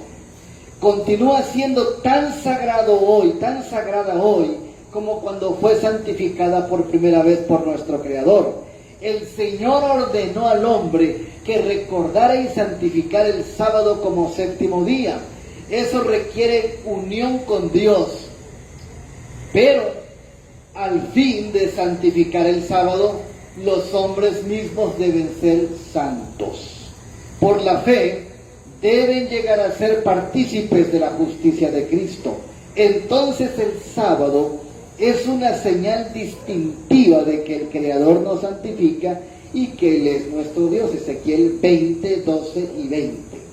Speaker 3: Continúa siendo tan sagrada hoy, como cuando fue santificada por primera vez por nuestro Creador. El Señor ordenó al hombre que recordara y santificara el sábado como séptimo día. Eso requiere unión con Dios. Pero al fin de santificar el sábado, los hombres mismos deben ser santos. Por la fe, deben llegar a ser partícipes de la justicia de Cristo. Entonces el sábado es una señal distintiva de que el Creador nos santifica y que Él es nuestro Dios. Ezequiel 20, 12 y 20.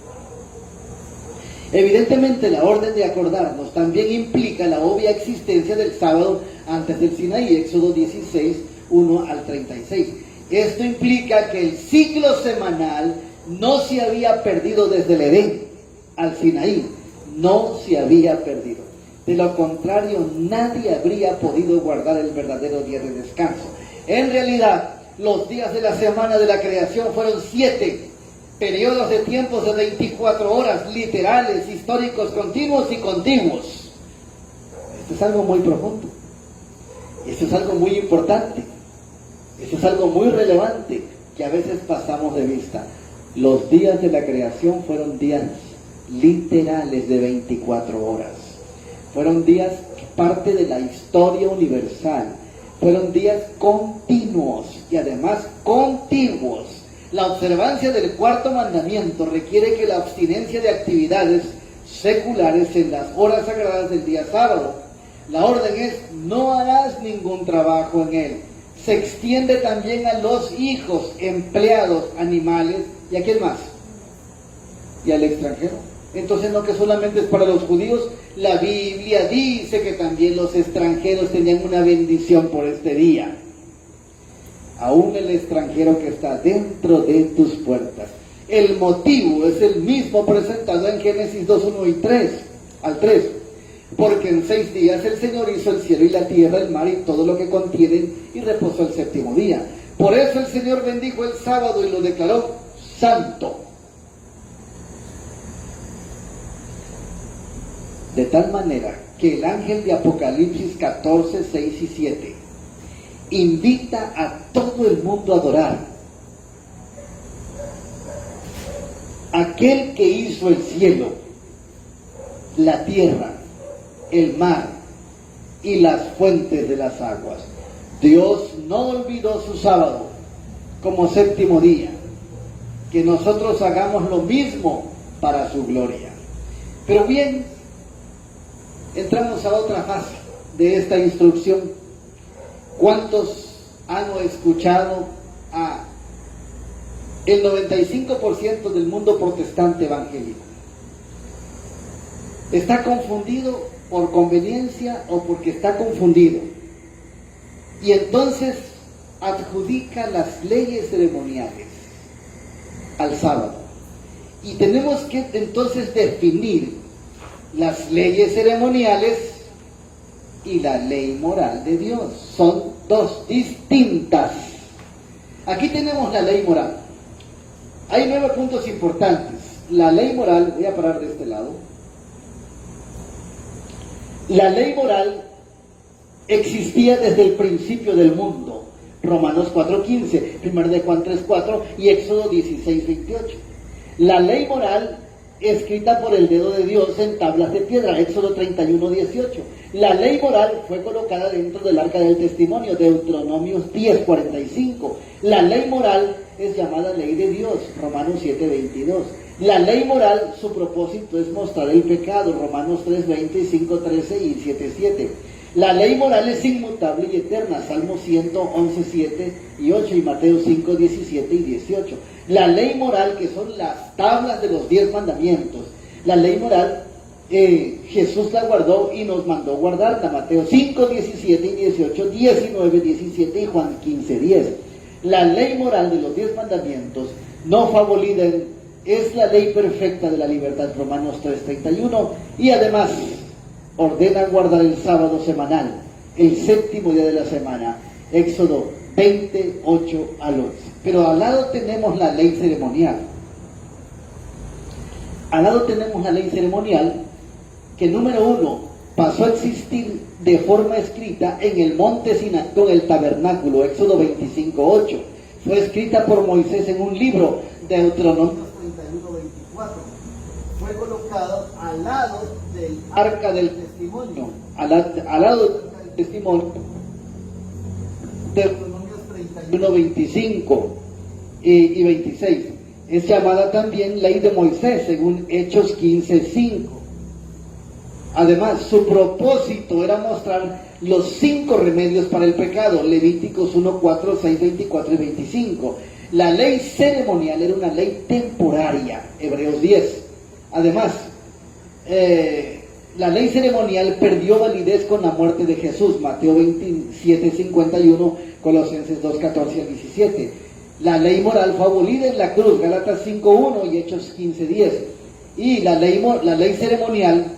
Speaker 3: Evidentemente la orden de acordarnos también implica la obvia existencia del sábado antes del Sinaí, Éxodo 16, 1 al 36. Esto implica que el ciclo semanal no se había perdido desde el Edén al Sinaí, no se había perdido. De lo contrario, nadie habría podido guardar el verdadero día de descanso. En realidad, los días de la semana de la creación fueron 7 periodos de tiempos de 24 horas, literales, históricos, continuos y contiguos. Esto es algo muy profundo. Esto es algo muy importante. Esto es algo muy relevante que a veces pasamos de vista. Los días de la creación fueron días literales de 24 horas. Fueron días parte de la historia universal. Fueron días continuos y además contiguos. La observancia del cuarto mandamiento requiere que la abstinencia de actividades seculares en las horas sagradas del día sábado. La orden es: no harás ningún trabajo en él. Se extiende también a los hijos, empleados, animales, ¿y a quién más? Y al extranjero. Entonces no que solamente es para los judíos, la Biblia dice que también los extranjeros tenían una bendición por este día. Aún el extranjero que está dentro de tus puertas. El motivo es el mismo presentado en Génesis 2:1 y 3 al 3. Porque en 6 días el Señor hizo el cielo y la tierra, el mar y todo lo que contienen, y reposó el séptimo día. Por eso el Señor bendijo el sábado y lo declaró santo. De tal manera que el ángel de Apocalipsis 14, 6 y 7 invita a todo el mundo a adorar aquel que hizo el cielo, la tierra, el mar y las fuentes de las aguas. Dios no olvidó su sábado como séptimo día. Que nosotros hagamos lo mismo para su gloria. Pero bien, entramos a otra fase de esta instrucción. ¿Cuántos han escuchado a el 95% del mundo protestante evangélico? ¿Está confundido por conveniencia o porque está confundido? Y entonces adjudica las leyes ceremoniales al sábado. Y tenemos que entonces definir las leyes ceremoniales y la ley moral de Dios. Son dos distintas. Aquí tenemos la ley moral. Hay 9 puntos importantes. La ley moral, voy a parar de este lado. La ley moral existía desde el principio del mundo. Romanos 4:15, 1 de Juan 3:4 y Éxodo 16:28. La ley moral escrita por el dedo de Dios en tablas de piedra, Éxodo 31:18. La ley moral fue colocada dentro del arca del testimonio, Deuteronomios 10:45. La ley moral es llamada ley de Dios, Romanos 7:22. La ley moral, su propósito es mostrar el pecado, Romanos 3:20, 5:13 y 7:7. La ley moral es inmutable y eterna, Salmos 111:7 y 8 y Mateo 5:17 y 18. La ley moral, que son las tablas de los 10 mandamientos, la ley moral Jesús la guardó y nos mandó guardarla, Mateo 5:17 y 18, 19:17 y Juan 15:10. La ley moral de los 10 mandamientos no fue abolida, es la ley perfecta de la libertad, Romanos 3:31, y además ordena guardar el sábado semanal, el séptimo día de la semana, Éxodo 20:8 al 11. Pero al lado tenemos la ley ceremonial. Al lado tenemos la ley ceremonial que, número 1, pasó a existir de forma escrita en el monte Sinaí, el tabernáculo, Éxodo 25:8. Fue escrita por Moisés en un libro, Deuteronomio 31:24. Fue colocado al lado del arca del testimonio, al lado del testimonio, Deuteronomios 31:25 y 26. Es llamada también ley de Moisés, según Hechos 15:5. Además, su propósito era mostrar los 5 remedios para el pecado, Levíticos 1:4, 6, 24 y 25. La ley ceremonial era una ley temporaria, Hebreos 10. Además, la ley ceremonial perdió validez con la muerte de Jesús, Mateo 27:51, Colosenses 2:14 al 17. La ley moral fue abolida en la cruz, Gálatas 5:1 y Hechos 15:10. Y la ley ceremonial,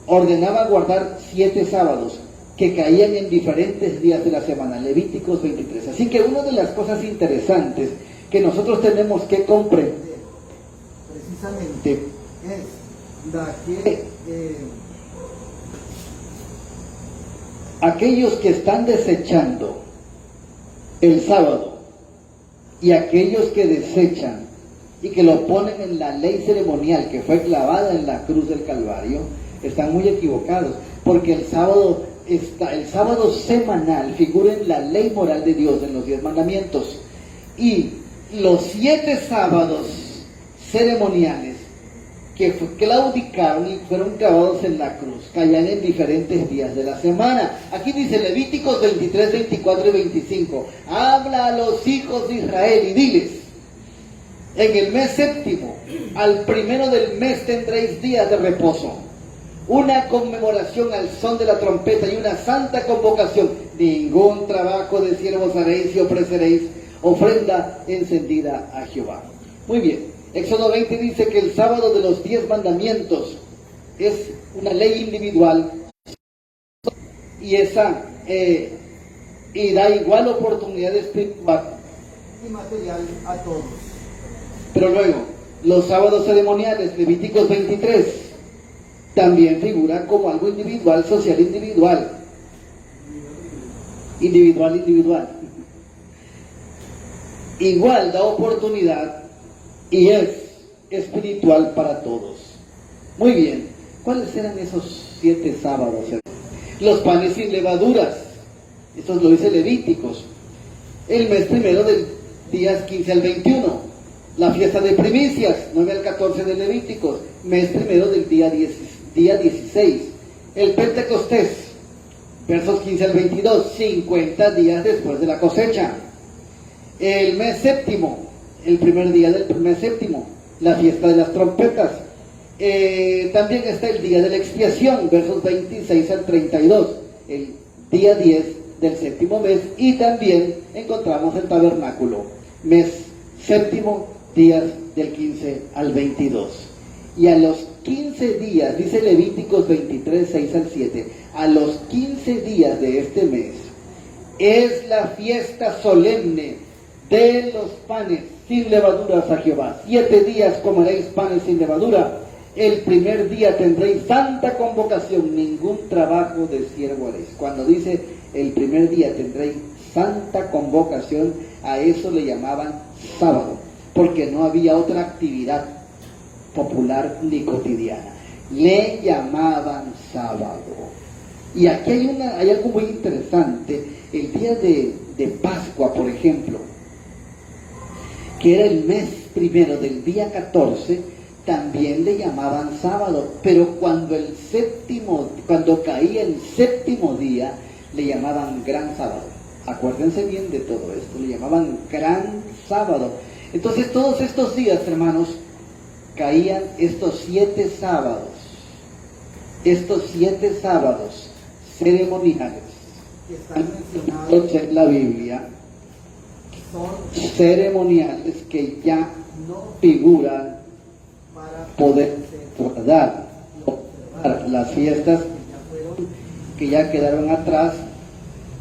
Speaker 3: ordenaba guardar 7 sábados que caían en diferentes días de la semana, Levíticos 23. Así que una de las cosas interesantes que nosotros tenemos que comprender precisamente es la que aquellos que están desechando el sábado y aquellos que desechan y que lo ponen en la ley ceremonial que fue clavada en la cruz del Calvario, están muy equivocados, porque el sábado semanal figura en la ley moral de Dios, en los 10 mandamientos, y los 7 sábados ceremoniales que claudicaron y fueron clavados en la cruz, caían en diferentes días de la semana. Aquí dice Levíticos 23, 24 y 25, habla a los hijos de Israel y diles, en el mes séptimo, al primero del mes tendréis días de reposo, una conmemoración al son de la trompeta y una santa convocación. Ningún trabajo de siervos haréis y ofreceréis ofrenda encendida a Jehová. Muy bien, Éxodo 20 dice que el sábado de los 10 mandamientos es una ley individual y esa y da igual oportunidad espiritual
Speaker 1: y material a todos.
Speaker 3: Pero luego, los sábados ceremoniales, Levíticos 23, también figuran como algo individual, social individual. Individual. Igual da oportunidad y es espiritual para todos. Muy bien, ¿cuáles eran esos 7 sábados? Los panes sin levaduras, esto lo dice Levíticos. El mes primero del días 15 al 21. La fiesta de primicias, 9 al 14 de Levíticos, mes primero del día 16. El Pentecostés, versos 15 al 22, 50 días después de la cosecha. El mes séptimo, el primer día del mes séptimo, la fiesta de las trompetas. También está el día de la expiación, versos 26 al 32, el día 10 del séptimo mes. Y también encontramos el tabernáculo, mes séptimo, días del 15 al 22. Y a los 15 días, dice Levíticos 23, 6 al 7, a los 15 días de este mes es la fiesta solemne de los panes sin levaduras a Jehová. 7 días comeréis panes sin levadura. El primer día tendréis santa convocación, ningún trabajo de siervo haréis. Cuando dice el primer día tendréis santa convocación, a eso le llamaban sábado, porque no había otra actividad popular ni cotidiana. Le llamaban sábado. Y aquí hay algo muy interesante. El día de Pascua, por ejemplo, que era el mes primero del día 14, también le llamaban sábado, pero cuando caía el séptimo día, le llamaban gran sábado. Acuérdense bien de todo esto, le llamaban gran sábado. Entonces todos estos días, hermanos, caían estos 7 sábados ceremoniales
Speaker 1: Que están mencionados
Speaker 3: en la Biblia,
Speaker 1: son
Speaker 3: ceremoniales que ya
Speaker 1: no
Speaker 3: figuran
Speaker 1: para
Speaker 3: poder guardar las fiestas que ya quedaron atrás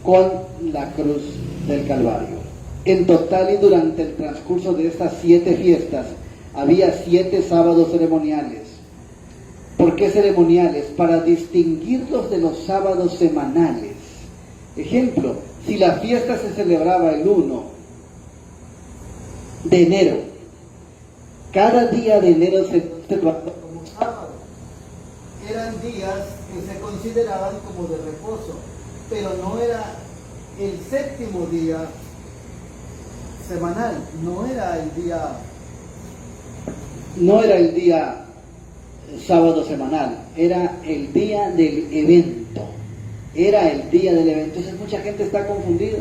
Speaker 3: con la cruz del Calvario. En total y durante el transcurso de estas 7 fiestas había 7 sábados ceremoniales. ¿Por qué ceremoniales? Para distinguirlos de los sábados semanales. Ejemplo, si la fiesta se celebraba el 1 de enero, cada día de enero se celebraba
Speaker 1: como sábado. Eran días que se consideraban como de reposo, pero no era el séptimo día semanal, no era el día
Speaker 3: sábado semanal, era el día del evento. Entonces mucha gente está confundida.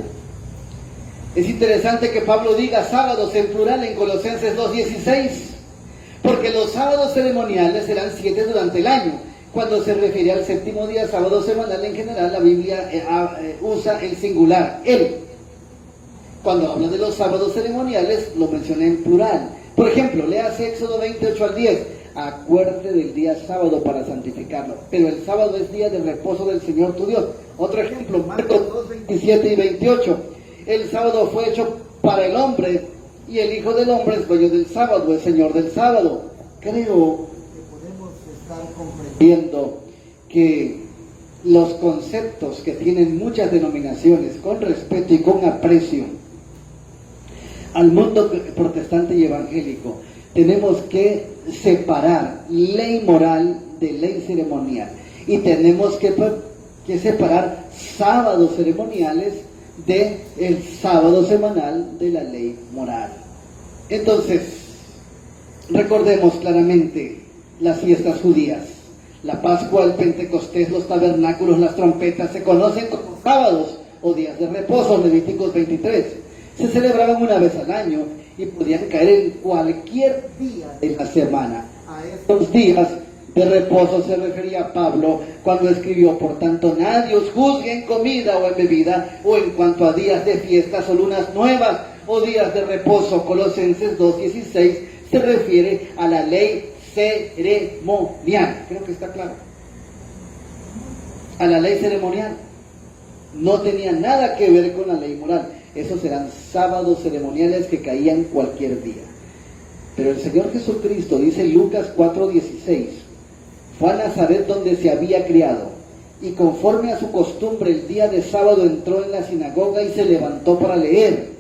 Speaker 3: Es interesante que Pablo diga sábados en plural en Colosenses 2:16, porque los sábados ceremoniales eran 7 durante el año. Cuando se refiere al séptimo día, sábado semanal, en general la Biblia usa el singular, él. Cuando habla de los sábados ceremoniales, lo menciona en plural. Por ejemplo, léase Éxodo 28 al 10. Acuérdate del día sábado para santificarlo. Pero el sábado es día de reposo del Señor tu Dios. Otro ejemplo, Marcos 2, 27 y 28. El sábado fue hecho para el hombre y el Hijo del Hombre es dueño del sábado, el Señor del sábado. Creo
Speaker 1: que podemos estar comprendiendo
Speaker 3: que los conceptos que tienen muchas denominaciones, con respeto y con aprecio al mundo protestante y evangélico, tenemos que separar ley moral de ley ceremonial, y tenemos que separar sábados ceremoniales de el sábado semanal de la ley moral. Entonces, recordemos claramente las fiestas judías. La Pascua, el Pentecostés, los tabernáculos, las trompetas se conocen como sábados o días de reposo, Levíticos 23. Se celebraban una vez al año y podían caer en cualquier día de la semana. A estos días de reposo se refería Pablo cuando escribió: por tanto nadie os juzgue en comida o en bebida, o en cuanto a días de fiestas o lunas nuevas o días de reposo. Colosenses 2:16 se refiere a la ley ceremonial. Creo que está claro. A la ley ceremonial. No tenía nada que ver con la ley moral. Esos eran sábados ceremoniales que caían cualquier día. Pero el Señor Jesucristo, dice Lucas 4:16, fue a Nazaret donde se había criado, y conforme a su costumbre el día de sábado entró en la sinagoga y se levantó para leer.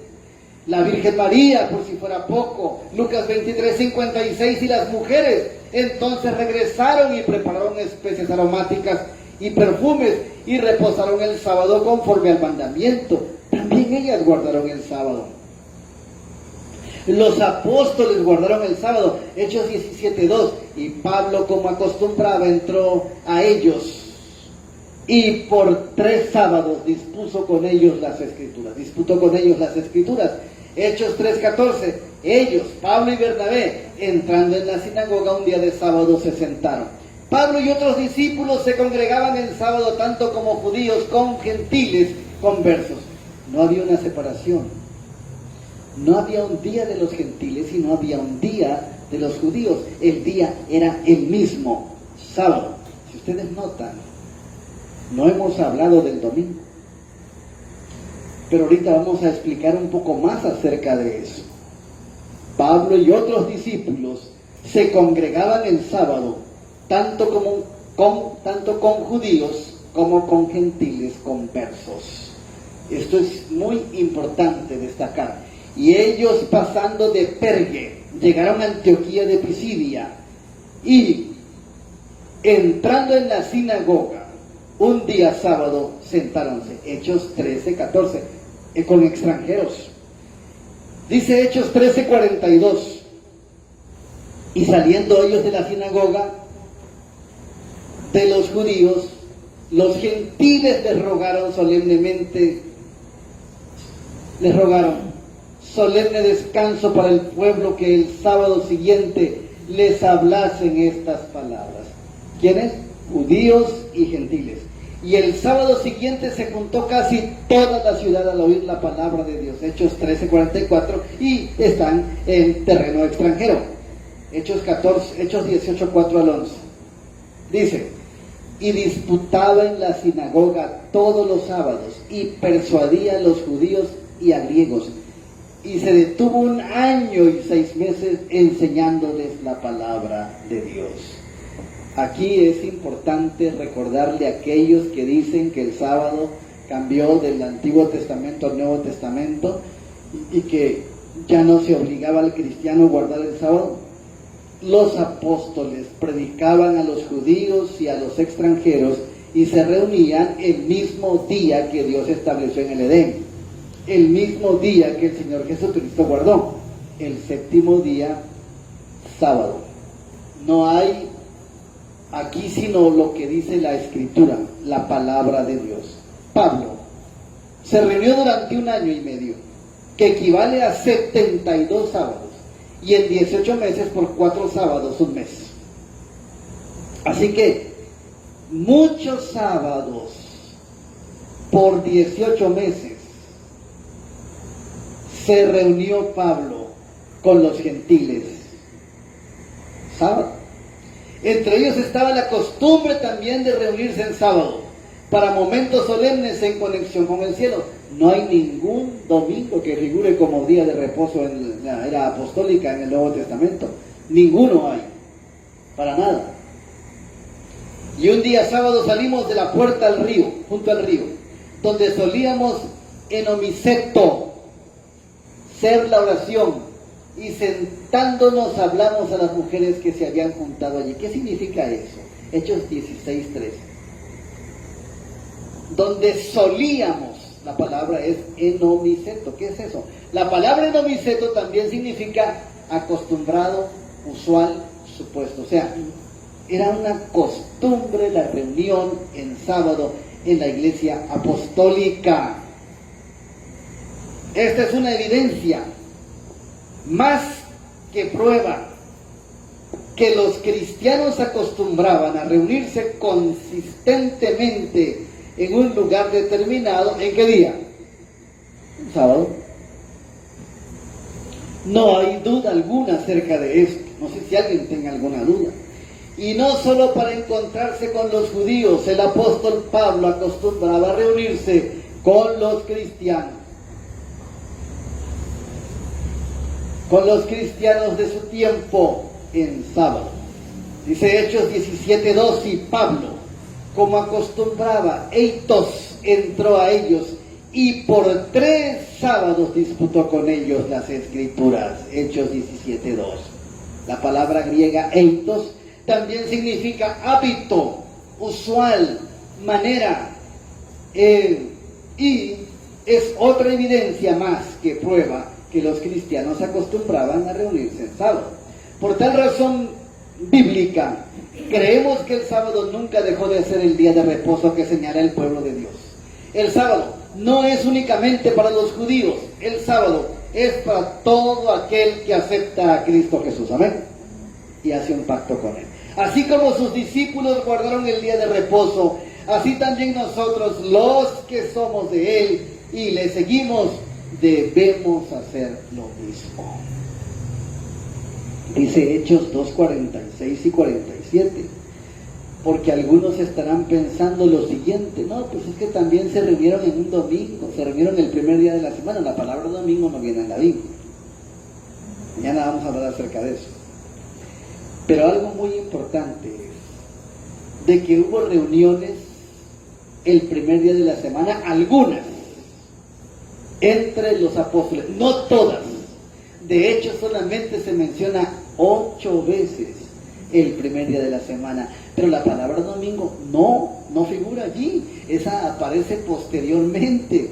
Speaker 3: La Virgen María, por si fuera poco, Lucas 23:56, y las mujeres entonces regresaron y prepararon especias aromáticas y perfumes y reposaron el sábado conforme al mandamiento. También ellas guardaron el sábado. Los apóstoles guardaron el sábado, Hechos 17:2, y Pablo, como acostumbraba, entró a ellos y por 3 sábados disputó con ellos las escrituras. Hechos 3:14, ellos, Pablo y Bernabé, entrando en la sinagoga un día de sábado, se sentaron. Pablo y otros discípulos se congregaban el sábado tanto como judíos con gentiles conversos. No había una separación. No había un día de los gentiles y no había un día de los judíos. El día era el mismo, sábado. Si ustedes notan, no hemos hablado del domingo, pero ahorita vamos a explicar un poco más acerca de eso. Pablo y otros discípulos se congregaban el sábado tanto con judíos como con gentiles conversos. Esto es muy importante destacar. Y ellos, pasando de Perge, llegaron a Antioquía de Pisidia, y entrando en la sinagoga un día sábado sentáronse. Hechos 13:14, con extranjeros. Dice Hechos 13:42, y saliendo ellos de la sinagoga de los judíos, los gentiles les rogaron solemne descanso para el pueblo, que el sábado siguiente les hablasen estas palabras. ¿Quiénes? Judíos y gentiles. Y el sábado siguiente se juntó casi toda la ciudad al oír la palabra de Dios. Hechos 13:44, y están en terreno extranjero. Hechos 18:4 al 11. Dice: y disputaba en la sinagoga todos los sábados, y persuadía a los judíos y a griegos. Y se detuvo 1 año y 6 meses enseñándoles la palabra de Dios. Aquí es importante recordarle a aquellos que dicen que el sábado cambió del Antiguo Testamento al Nuevo Testamento y que ya no se obligaba al cristiano a guardar el sábado. Los apóstoles predicaban a los judíos y a los extranjeros y se reunían el mismo día que Dios estableció en el Edén, el mismo día que el Señor Jesucristo guardó, el 7º día, sábado. No hay aquí sino lo que dice la Escritura, la palabra de Dios. Pablo se reunió durante 1 año y medio, que equivale a 72 sábados, y en 18 meses por 4 sábados, 1 mes. Así que muchos sábados por 18 meses se reunió Pablo con los gentiles. Sábado. Entre ellos estaba la costumbre también de reunirse en sábado para momentos solemnes en conexión con el cielo. No hay ningún domingo que figure como día de reposo en la era apostólica en el Nuevo Testamento. Ninguno hay, para nada. Y un día sábado salimos de la puerta al río, junto al río, donde solíamos en homiceto ser la oración, y sentándonos hablamos a las mujeres que se habían juntado allí. ¿Qué significa eso? Hechos 16:13. Donde solíamos, La palabra es enomiceto. ¿Qué es eso? La palabra enomiceto también significa acostumbrado, usual, supuesto. O sea, era una costumbre la reunión en sábado en la iglesia apostólica. Esta es una evidencia más que prueba que los cristianos acostumbraban a reunirse consistentemente en un lugar determinado. ¿En qué día? El sábado. No hay duda alguna acerca de esto. No sé si alguien tenga alguna duda. Y no solo para encontrarse con los judíos, el apóstol Pablo acostumbraba a reunirse con los cristianos de su tiempo en sábado. Dice Hechos 17:2, y Pablo, como acostumbraba, eitos entró a ellos y por 3 sábados disputó con ellos las escrituras. Hechos 17:2. La palabra griega eitos también significa hábito, usual, manera, y es otra evidencia más que prueba que los cristianos acostumbraban a reunirse en sábado. Por tal razón bíblica, creemos que el sábado nunca dejó de ser el día de reposo que señala el pueblo de Dios. El sábado no es únicamente para los judíos, el sábado es para todo aquel que acepta a Cristo Jesús, amén, y hace un pacto con Él. Así como sus discípulos guardaron el día de reposo, así también nosotros, los que somos de Él y le seguimos, debemos hacer lo mismo. Dice Hechos 2:46 y 47. Porque algunos estarán pensando lo siguiente: no, pues es que también se reunieron en un domingo, se reunieron el primer día de la semana. La palabra domingo no viene en la Biblia. Mañana vamos a hablar acerca de eso. Pero algo muy importante es de que hubo reuniones el primer día de la semana, algunas, entre los apóstoles, no todas. De hecho, solamente se menciona 8 veces el primer día de la semana, pero la palabra domingo no figura allí. Esa aparece posteriormente,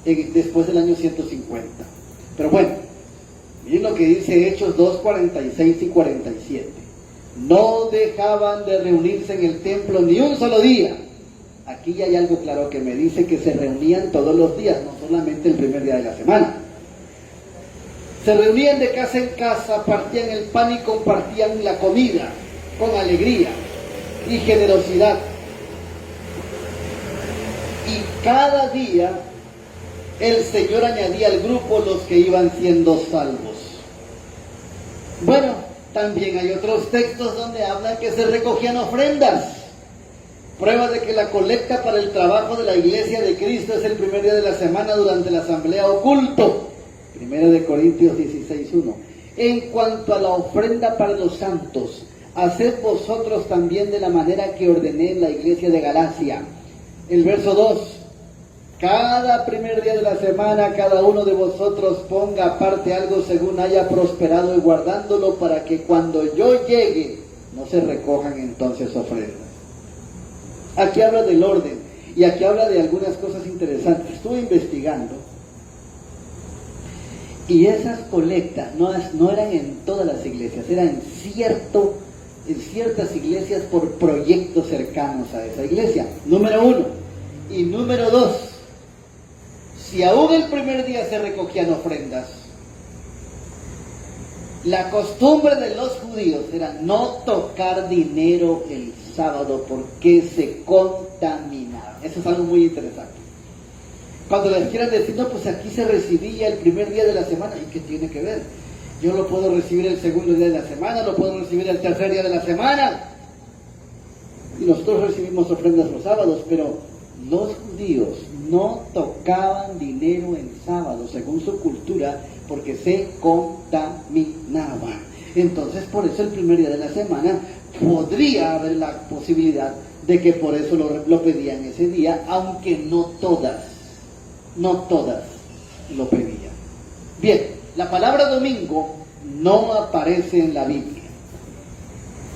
Speaker 3: después del año 150. Pero bueno, miren lo que dice Hechos 2:46 y 47. No dejaban de reunirse en el templo ni un solo día. Aquí ya hay algo claro que me dice que se reunían todos los días, no solamente el primer día de la semana. Se reunían de casa en casa, partían el pan y compartían la comida con alegría y generosidad. Y cada día el Señor añadía al grupo los que iban siendo salvos. Bueno, también hay otros textos donde hablan que se recogían ofrendas. Prueba de que la colecta para el trabajo de la iglesia de Cristo es el primer día de la semana durante la asamblea oculto. 1 Corintios 16:1. En cuanto a la ofrenda para los santos, haced vosotros también de la manera que ordené en la iglesia de Galacia. El verso 2. Cada primer día de la semana, cada uno de vosotros ponga aparte algo según haya prosperado y guardándolo para que cuando yo llegue no se recojan entonces ofrendas. Aquí habla del orden y aquí habla de algunas cosas interesantes. Estuve investigando y esas colectas no eran en todas las iglesias, eran en ciertas iglesias por proyectos cercanos a esa iglesia. Número 1. Y número 2, si aún el primer día se recogían ofrendas, la costumbre de los judíos era no tocar dinero el sábado porque se contaminaba. Eso es algo muy interesante. Cuando les quieran decir, no, pues aquí se recibía el primer día de la semana, ¿y qué tiene que ver? Yo lo puedo recibir el segundo día de la semana, lo puedo recibir el tercer día de la semana. Y nosotros recibimos ofrendas los sábados, pero los judíos no tocaban dinero en sábado, según su cultura, porque se contaminaba. Entonces, por eso el primer día de la semana podría haber la posibilidad de que por eso lo pedían ese día, aunque no todas lo pedían. Bien, la palabra domingo no aparece en la Biblia.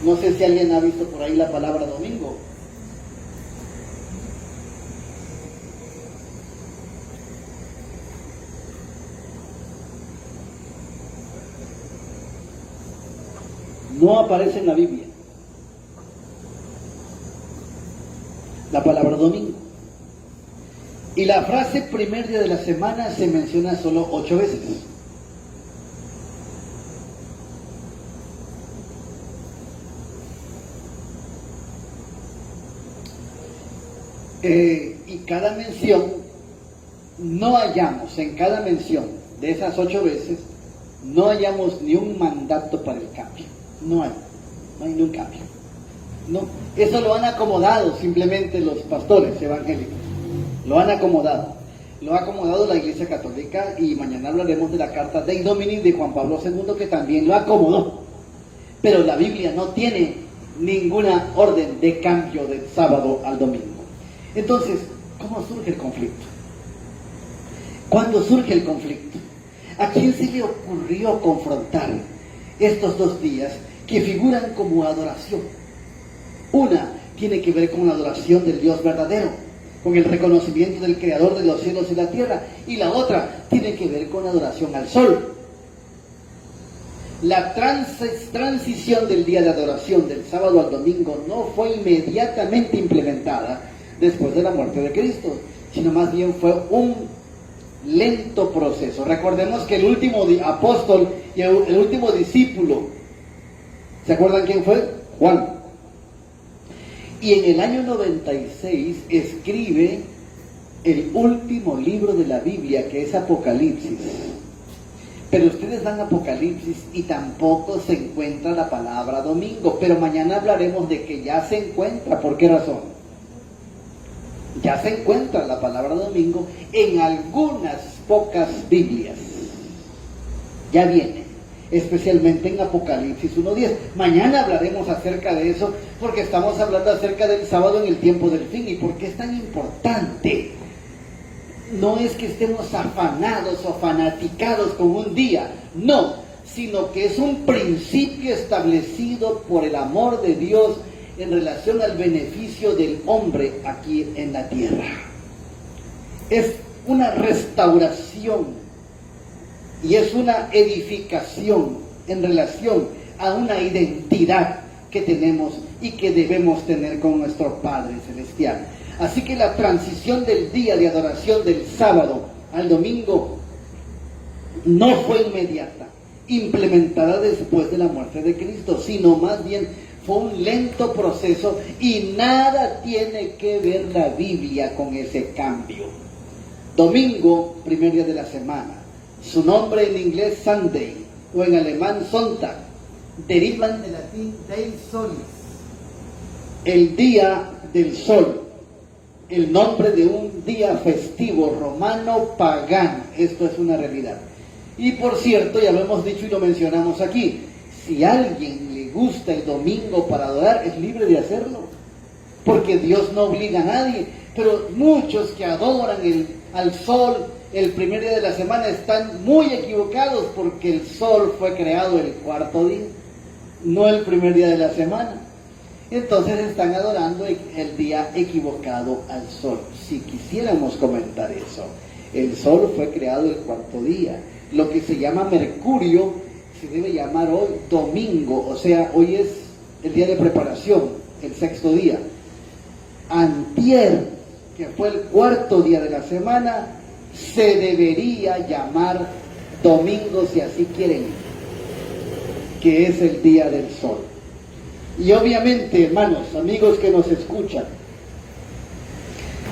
Speaker 3: No sé si alguien ha visto por ahí la palabra domingo. No aparece en la Biblia la palabra domingo. Y la frase primer día de la semana se menciona solo 8 veces. Y cada mención, no hallamos en cada mención de esas 8 veces, no hallamos ni un mandato para el cambio. No hay ni un cambio. No, eso lo han acomodado simplemente los pastores evangélicos. Lo han acomodado. Lo ha acomodado la Iglesia Católica, y mañana hablaremos de la carta Dei Domini de Juan Pablo II, que también lo acomodó. Pero la Biblia no tiene ninguna orden de cambio del sábado al domingo. Entonces, ¿cómo surge el conflicto? ¿Cuándo surge el conflicto? ¿A quién se le ocurrió confrontar estos 2 días que figuran como adoración? Una tiene que ver con la adoración del Dios verdadero, con el reconocimiento del Creador de los cielos y la tierra, y la otra tiene que ver con la adoración al sol. La transición del día de adoración del sábado al domingo no fue inmediatamente implementada después de la muerte de Cristo, sino más bien fue un lento proceso. Recordemos que el último apóstol y el último discípulo, ¿se acuerdan quién fue? Juan. Y en el año 96 escribe el último libro de la Biblia, que es Apocalipsis. Pero ustedes dan Apocalipsis y tampoco se encuentra la palabra domingo. Pero mañana hablaremos de que ya se encuentra. ¿Por qué razón? Ya se encuentra la palabra domingo en algunas pocas Biblias. Ya viene, especialmente en Apocalipsis 1:10. Mañana hablaremos acerca de eso, porque estamos hablando acerca del sábado en el tiempo del fin. ¿Y por qué es tan importante? No es que estemos afanados o fanaticados con un día, no, sino que es un principio establecido por el amor de Dios en relación al beneficio del hombre aquí en la tierra. Es una restauración y es una edificación en relación a una identidad que tenemos y que debemos tener con nuestro Padre Celestial. Así que la transición del día de adoración del sábado al domingo no fue inmediata, implementada después de la muerte de Cristo, sino más bien fue un lento proceso, y nada tiene que ver la Biblia con ese cambio. Domingo, primer día de la semana. Su nombre en inglés Sunday, o en alemán Sonntag, derivan del latín Dei Solis, el día del sol, el nombre de un día festivo romano pagano. Esto es una realidad. Y por cierto, ya lo hemos dicho y lo mencionamos aquí, si a alguien le gusta el domingo para adorar, es libre de hacerlo, porque Dios no obliga a nadie. Pero muchos que adoran al sol el primer día de la semana están muy equivocados, porque el sol fue creado el 4º día, no el primer día de la semana. Entonces están adorando el día equivocado al sol. Si quisiéramos comentar eso, el sol fue creado el 4º día. Lo que se llama Mercurio se debe llamar hoy domingo, o sea, hoy es el día de preparación, el 6º día. Antier, que fue el 4º día de la semana, se debería llamar domingo, si así quieren, que es el día del sol. Y obviamente, hermanos, amigos que nos escuchan,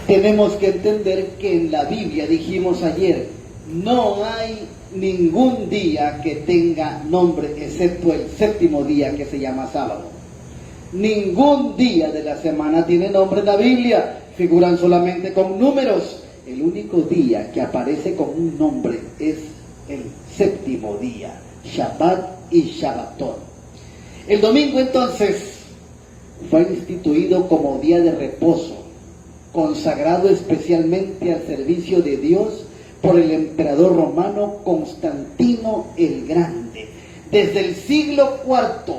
Speaker 3: tenemos que entender que en la Biblia, dijimos ayer, no hay ningún día que tenga nombre excepto el 7º día, que se llama sábado. Ningún día de la semana tiene nombre en la Biblia, figuran solamente con números. El único día que aparece con un nombre es el 7º día, Shabbat y Shabbatón. El domingo entonces fue instituido como día de reposo, consagrado especialmente al servicio de Dios por el emperador romano Constantino el Grande. Desde el siglo IV,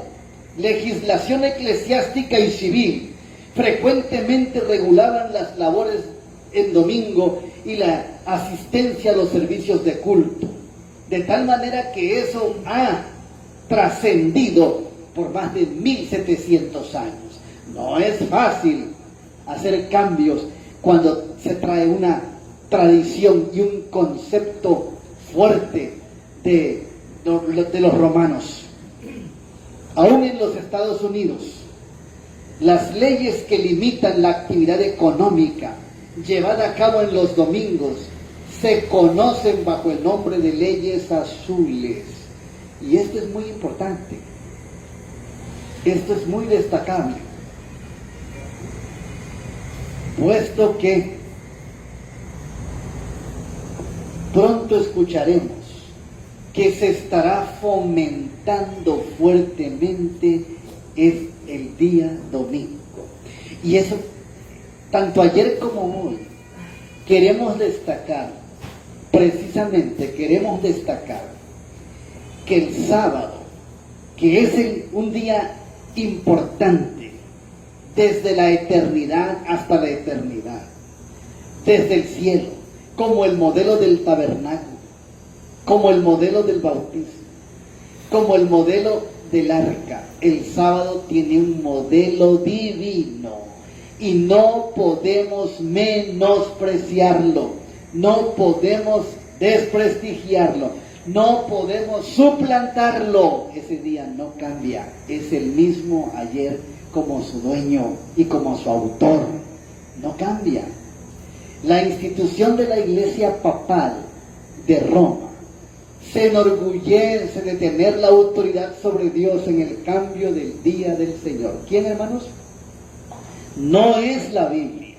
Speaker 3: legislación eclesiástica y civil frecuentemente regulaban las labores en domingo y la asistencia a los servicios de culto, de tal manera que eso ha trascendido por más de 1700 años. No es fácil hacer cambios cuando se trae una tradición y un concepto fuerte de los romanos. Aún en los Estados Unidos, las leyes que limitan la actividad económica llevada a cabo en los domingos se conocen bajo el nombre de leyes azules. Y esto es muy importante. Esto es muy destacable, puesto que pronto escucharemos que se estará fomentando fuertemente es el día domingo. Y eso, tanto ayer como hoy, queremos destacar que el sábado, que es un día importante, desde la eternidad hasta la eternidad, desde el cielo, como el modelo del tabernáculo, como el modelo del bautismo, como el modelo del arca. El sábado tiene un modelo divino y no podemos menospreciarlo, no podemos desprestigiarlo, no podemos suplantarlo. Ese día no cambia, es el mismo ayer como su dueño y como su autor, no cambia. La institución de la Iglesia Papal de Roma se enorgullece de tener la autoridad sobre Dios en el cambio del día del Señor. ¿Quién, hermanos? No es la Biblia,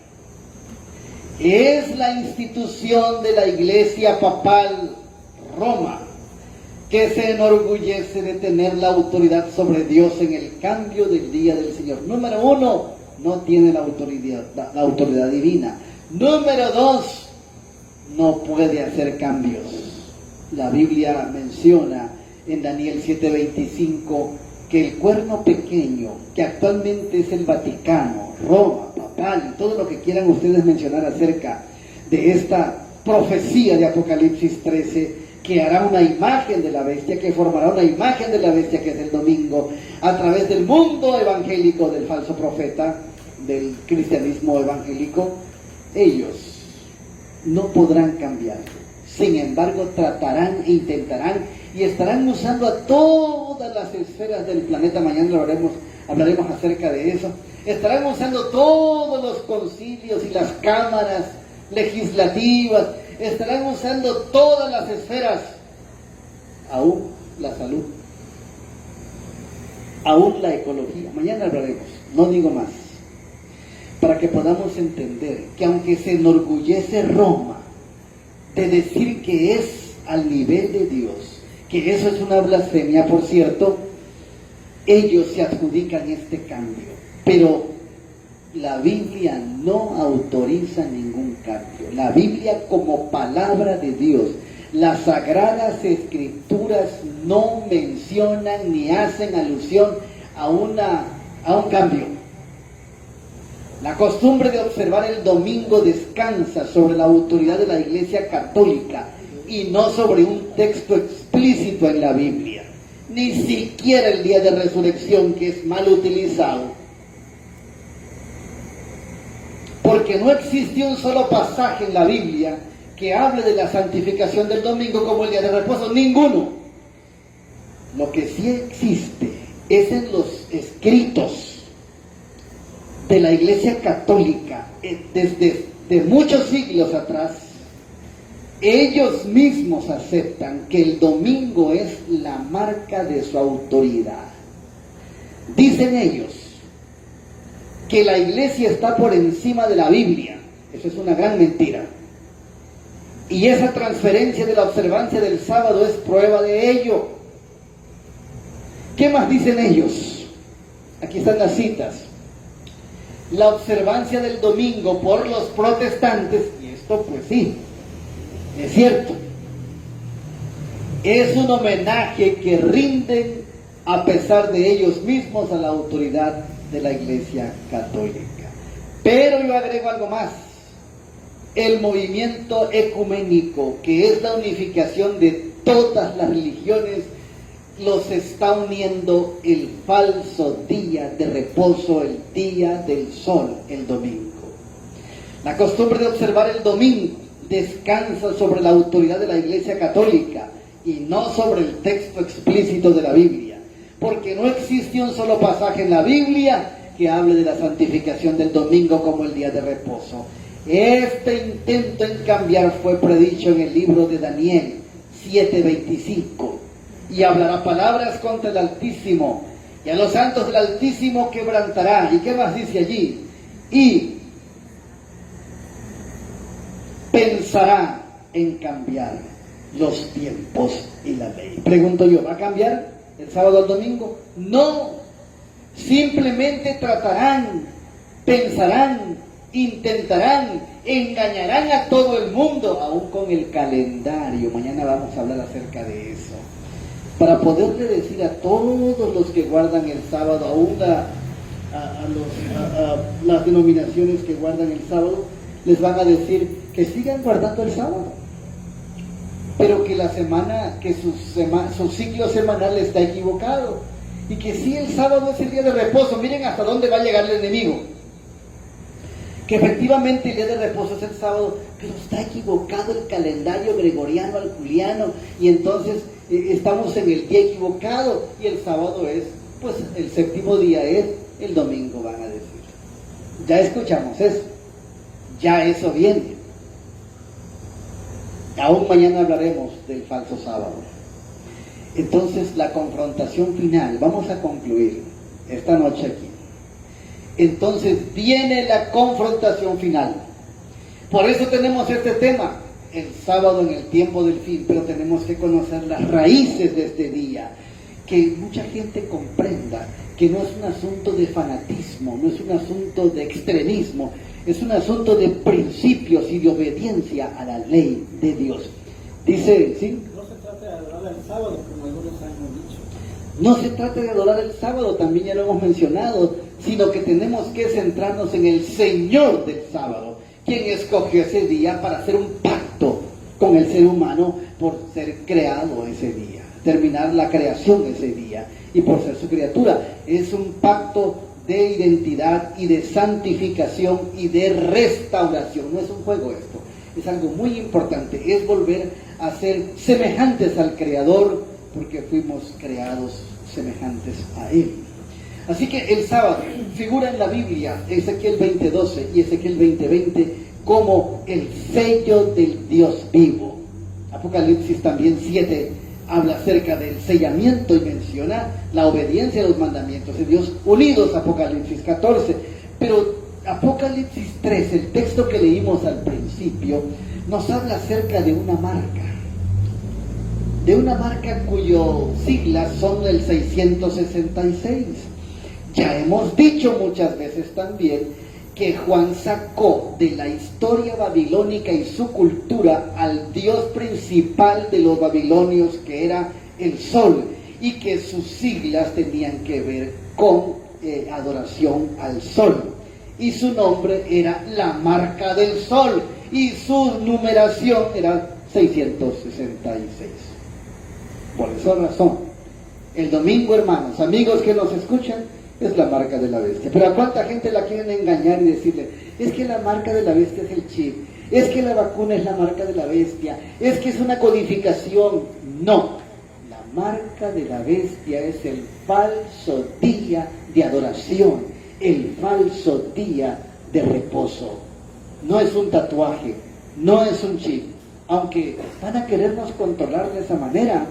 Speaker 3: es la institución de la Iglesia Papal Roma que se enorgullece de tener la autoridad sobre Dios en el cambio del día del Señor. Número uno, no tiene la autoridad divina. Número dos, no puede hacer cambios. La Biblia menciona en Daniel 7:25 que el cuerno pequeño, que actualmente es el Vaticano, Roma, Papal y todo lo que quieran ustedes mencionar acerca de esta profecía de Apocalipsis 13, que hará una imagen de la bestia, que formará una imagen de la bestia, que es el domingo, a través del mundo evangélico del falso profeta, del cristianismo evangélico. Ellos no podrán cambiarlo. Sin embargo, tratarán e intentarán y estarán usando a todas las esferas del planeta. Mañana hablaremos acerca de eso. Estarán usando todos los concilios y las cámaras legislativas. Estarán usando todas las esferas, aún la salud, aún la ecología. Mañana hablaremos, no digo más, para que podamos entender que aunque se enorgullece Roma de decir que es al nivel de Dios, que eso es una blasfemia, por cierto, ellos se adjudican este cambio, pero la Biblia no autoriza ningún cambio. La Biblia, como palabra de Dios, las sagradas escrituras no mencionan ni hacen alusión a un cambio. La costumbre de observar el domingo descansa sobre la autoridad de la Iglesia Católica y no sobre un texto explícito en la Biblia. Ni siquiera el día de resurrección, que es mal utilizado. Porque no existe un solo pasaje en la Biblia que hable de la santificación del domingo como el día de reposo. Ninguno. Lo que sí existe es en los escritos de la Iglesia Católica, desde muchos siglos atrás. Ellos mismos aceptan que el domingo es la marca de su autoridad. Dicen ellos que la Iglesia está por encima de la Biblia. Eso es una gran mentira. Y esa transferencia de la observancia del sábado es prueba de ello. ¿Qué más dicen ellos? Aquí están las citas. La observancia del domingo por los protestantes, y esto pues sí, es cierto, es un homenaje que rinden a pesar de ellos mismos a la autoridad de la Iglesia Católica. Pero yo agrego algo más. El movimiento ecuménico, que es la unificación de todas las religiones los está uniendo el falso día de reposo, el día del sol, el domingo. La costumbre de observar el domingo descansa sobre la autoridad de la Iglesia Católica y no sobre el texto explícito de la Biblia, porque no existe un solo pasaje en la Biblia que hable de la santificación del domingo como el día de reposo. Este intento en cambiar fue predicho en el libro de Daniel 7:25. Y hablará palabras contra el Altísimo, y a los santos del Altísimo quebrantará. ¿Y qué más dice allí? Y pensará en cambiar los tiempos y la ley. Pregunto yo, ¿va a cambiar el sábado al domingo? No, simplemente tratarán, pensarán, intentarán, engañarán a todo el mundo, aún con el calendario. Mañana vamos a hablar acerca de eso. Para poderle decir a todos los que guardan el sábado, aún a las denominaciones que guardan el sábado, les van a decir que sigan guardando el sábado, pero que la semana, que su ciclo semanal está equivocado, y que sí, el sábado es el día de reposo. Miren hasta dónde va a llegar el enemigo, que efectivamente el día de reposo es el sábado, pero está equivocado el calendario gregoriano al juliano, y entonces estamos en el día equivocado, y el sábado es, pues el séptimo día es el domingo, van a decir. Ya escuchamos eso, ya eso viene. Aún mañana hablaremos del falso sábado. Entonces, la confrontación final, vamos a concluir esta noche aquí. Entonces viene la confrontación final. Por eso tenemos este tema, el sábado en el tiempo del fin, pero tenemos que conocer las raíces de este día, que mucha gente comprenda que no es un asunto de fanatismo, no es un asunto de extremismo, es un asunto de principios y de obediencia a la ley de Dios. Dice, ¿sí?
Speaker 1: No se trata de adorar el sábado, como algunos han dicho.
Speaker 3: No se trata de adorar el sábado, también ya lo hemos mencionado, sino que tenemos que centrarnos en el Señor del sábado, quien escogió ese día para hacer un pacto con el ser humano por ser creado ese día, terminar la creación ese día, y por ser su criatura. Es un pacto de identidad y de santificación y de restauración. No es un juego esto, es algo muy importante, es volver a ser semejantes al Creador, porque fuimos creados semejantes a Él. Así que el sábado figura en la Biblia, Ezequiel 20:12 y Ezequiel 20:20, como el sello del Dios vivo. Apocalipsis también 7 habla acerca del sellamiento y menciona la obediencia a los mandamientos de Dios unidos, Apocalipsis 14. Pero Apocalipsis 3, el texto que leímos al principio, nos habla acerca de una marca cuyos siglas son el 666. Ya hemos dicho muchas veces también que Juan sacó de la historia babilónica y su cultura al dios principal de los babilonios, que era el sol, y que sus siglas tenían que ver con adoración al sol, y su nombre era la marca del sol, y su numeración era 666. Por esa razón, el domingo, hermanos, amigos que nos escuchan, es la marca de la bestia. Pero ¿a cuánta gente la quieren engañar y decirle, es que la marca de la bestia es el chip, es que la vacuna es la marca de la bestia, es que es una codificación? No, la marca de la bestia es el falso día de adoración, el falso día de reposo. No es un tatuaje, no es un chip, aunque van a querernos controlar de esa manera.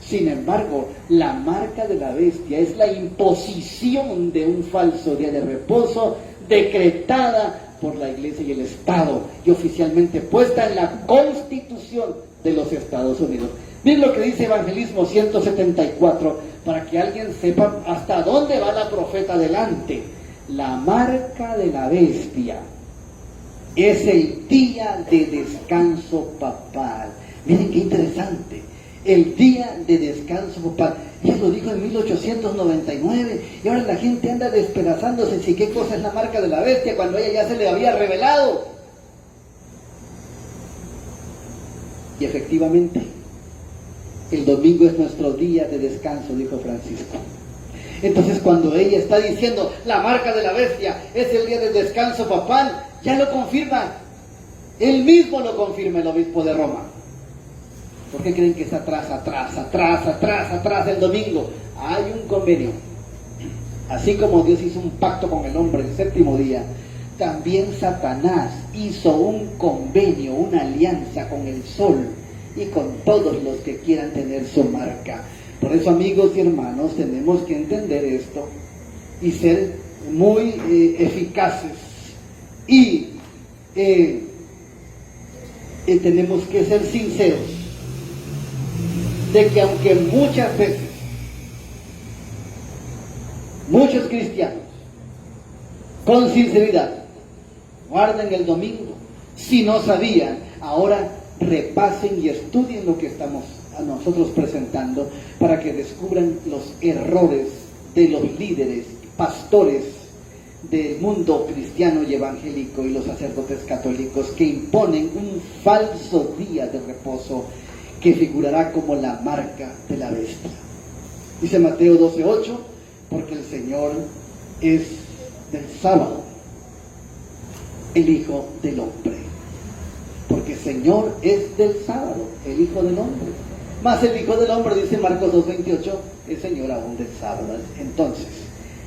Speaker 3: Sin embargo, la marca de la bestia es la imposición de un falso día de reposo decretada por la Iglesia y el Estado, y oficialmente puesta en la Constitución de los Estados Unidos. Miren lo que dice Evangelismo 174, para que alguien sepa hasta dónde va la profeta adelante. La marca de la bestia es el día de descanso papal. Miren qué interesante. El día de descanso papal. Él lo dijo en 1899, y ahora la gente anda despedazándose si qué cosa es la marca de la bestia, cuando ella ya se le había revelado. Y efectivamente, El domingo es nuestro día de descanso, dijo Francisco. Entonces cuando ella está diciendo la marca de la bestia es el día del descanso papal, ya lo confirma. Él mismo lo confirma el obispo de Roma. ¿Por qué creen que es atrás el domingo? Hay un convenio. Así como Dios hizo un pacto con el hombre el séptimo día, también Satanás hizo un convenio, una alianza con el sol y con todos los que quieran tener su marca. Por eso, amigos y hermanos, tenemos que entender esto y ser muy eficaces y tenemos que ser sinceros de que aunque muchas veces muchos cristianos con sinceridad guarden el domingo, si no sabían, ahora repasen y estudien lo que estamos a nosotros presentando para que descubran los errores de los líderes, pastores del mundo cristiano y evangélico y los sacerdotes católicos que imponen un falso día de reposo que figurará como la marca de la bestia. Dice Mateo 12:8, porque el Señor es del sábado, el Hijo del Hombre. Porque Señor es del sábado, el Hijo del Hombre. Más el Hijo del Hombre, dice Marcos 2:28, es Señor aún del sábado. Entonces,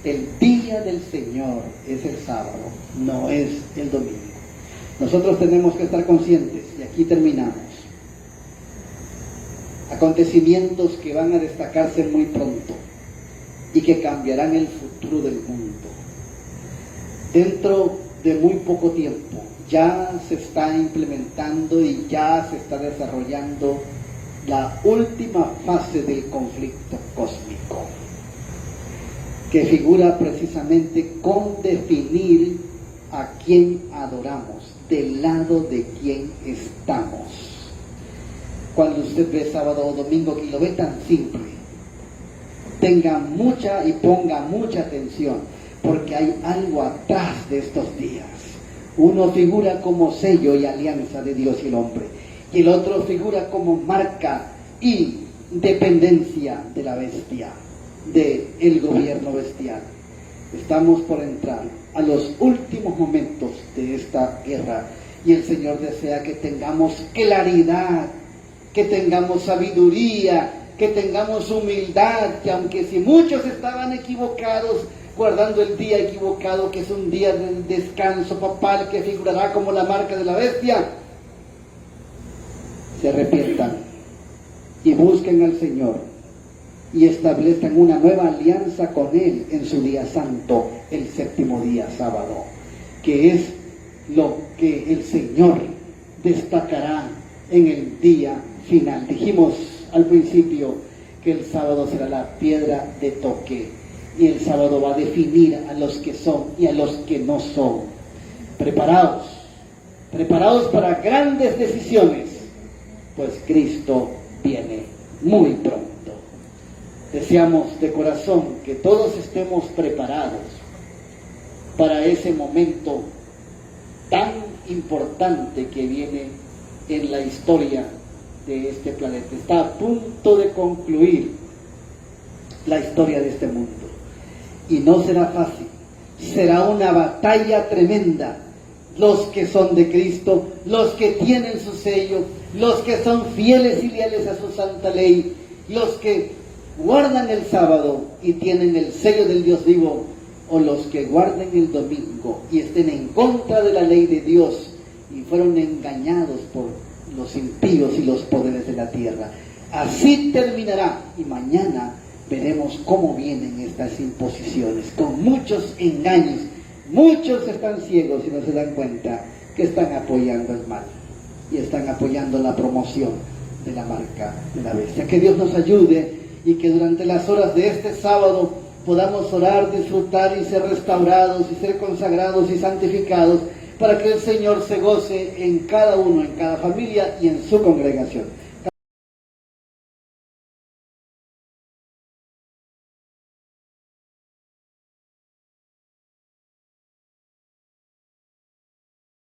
Speaker 3: el día del Señor es el sábado, no es el domingo. Nosotros tenemos que estar conscientes, y aquí terminamos. Acontecimientos que van a destacarse muy pronto y que cambiarán el futuro del mundo. Dentro de muy poco tiempo ya se está implementando y ya se está desarrollando la última fase del conflicto cósmico, que figura precisamente con definir a quién adoramos, del lado de quién estamos. Cuando usted ve sábado o domingo, que lo ve tan simple, tenga mucha y ponga mucha atención, porque hay algo atrás de estos días. Uno figura como sello y alianza de Dios y el hombre, y el otro figura como marca y dependencia de la bestia, del gobierno bestial. Estamos por entrar a los últimos momentos de esta guerra, y el Señor desea que tengamos claridad, que tengamos sabiduría, que tengamos humildad, que aunque si muchos estaban equivocados, guardando el día equivocado, que es un día de descanso papal que figurará como la marca de la bestia, se arrepientan y busquen al Señor y establezcan una nueva alianza con Él en su día santo, el séptimo día, sábado, que es lo que el Señor destacará en el día final. Dijimos al principio que el sábado será la piedra de toque, y el sábado va a definir a los que son y a los que no son. Preparados para grandes decisiones, pues Cristo viene muy pronto. Deseamos de corazón que todos estemos preparados para ese momento tan importante que viene en la historia de este planeta. Está a punto de concluir la historia de este mundo. Y no será fácil, será una batalla tremenda. Los que son de Cristo, los que tienen su sello, los que son fieles y leales a su santa ley, los que guardan el sábado y tienen el sello del Dios vivo, o los que guarden el domingo y estén en contra de la ley de Dios y fueron engañados por los impíos y los poderes de la tierra. Así terminará, y mañana veremos cómo vienen estas imposiciones, con muchos engaños. Muchos están ciegos y no se dan cuenta que están apoyando el mal y están apoyando la promoción de la marca de la bestia. Que Dios nos ayude y que durante las horas de este sábado podamos orar, disfrutar y ser restaurados y ser consagrados y santificados, para que el Señor se goce en cada uno, en cada familia y en su congregación.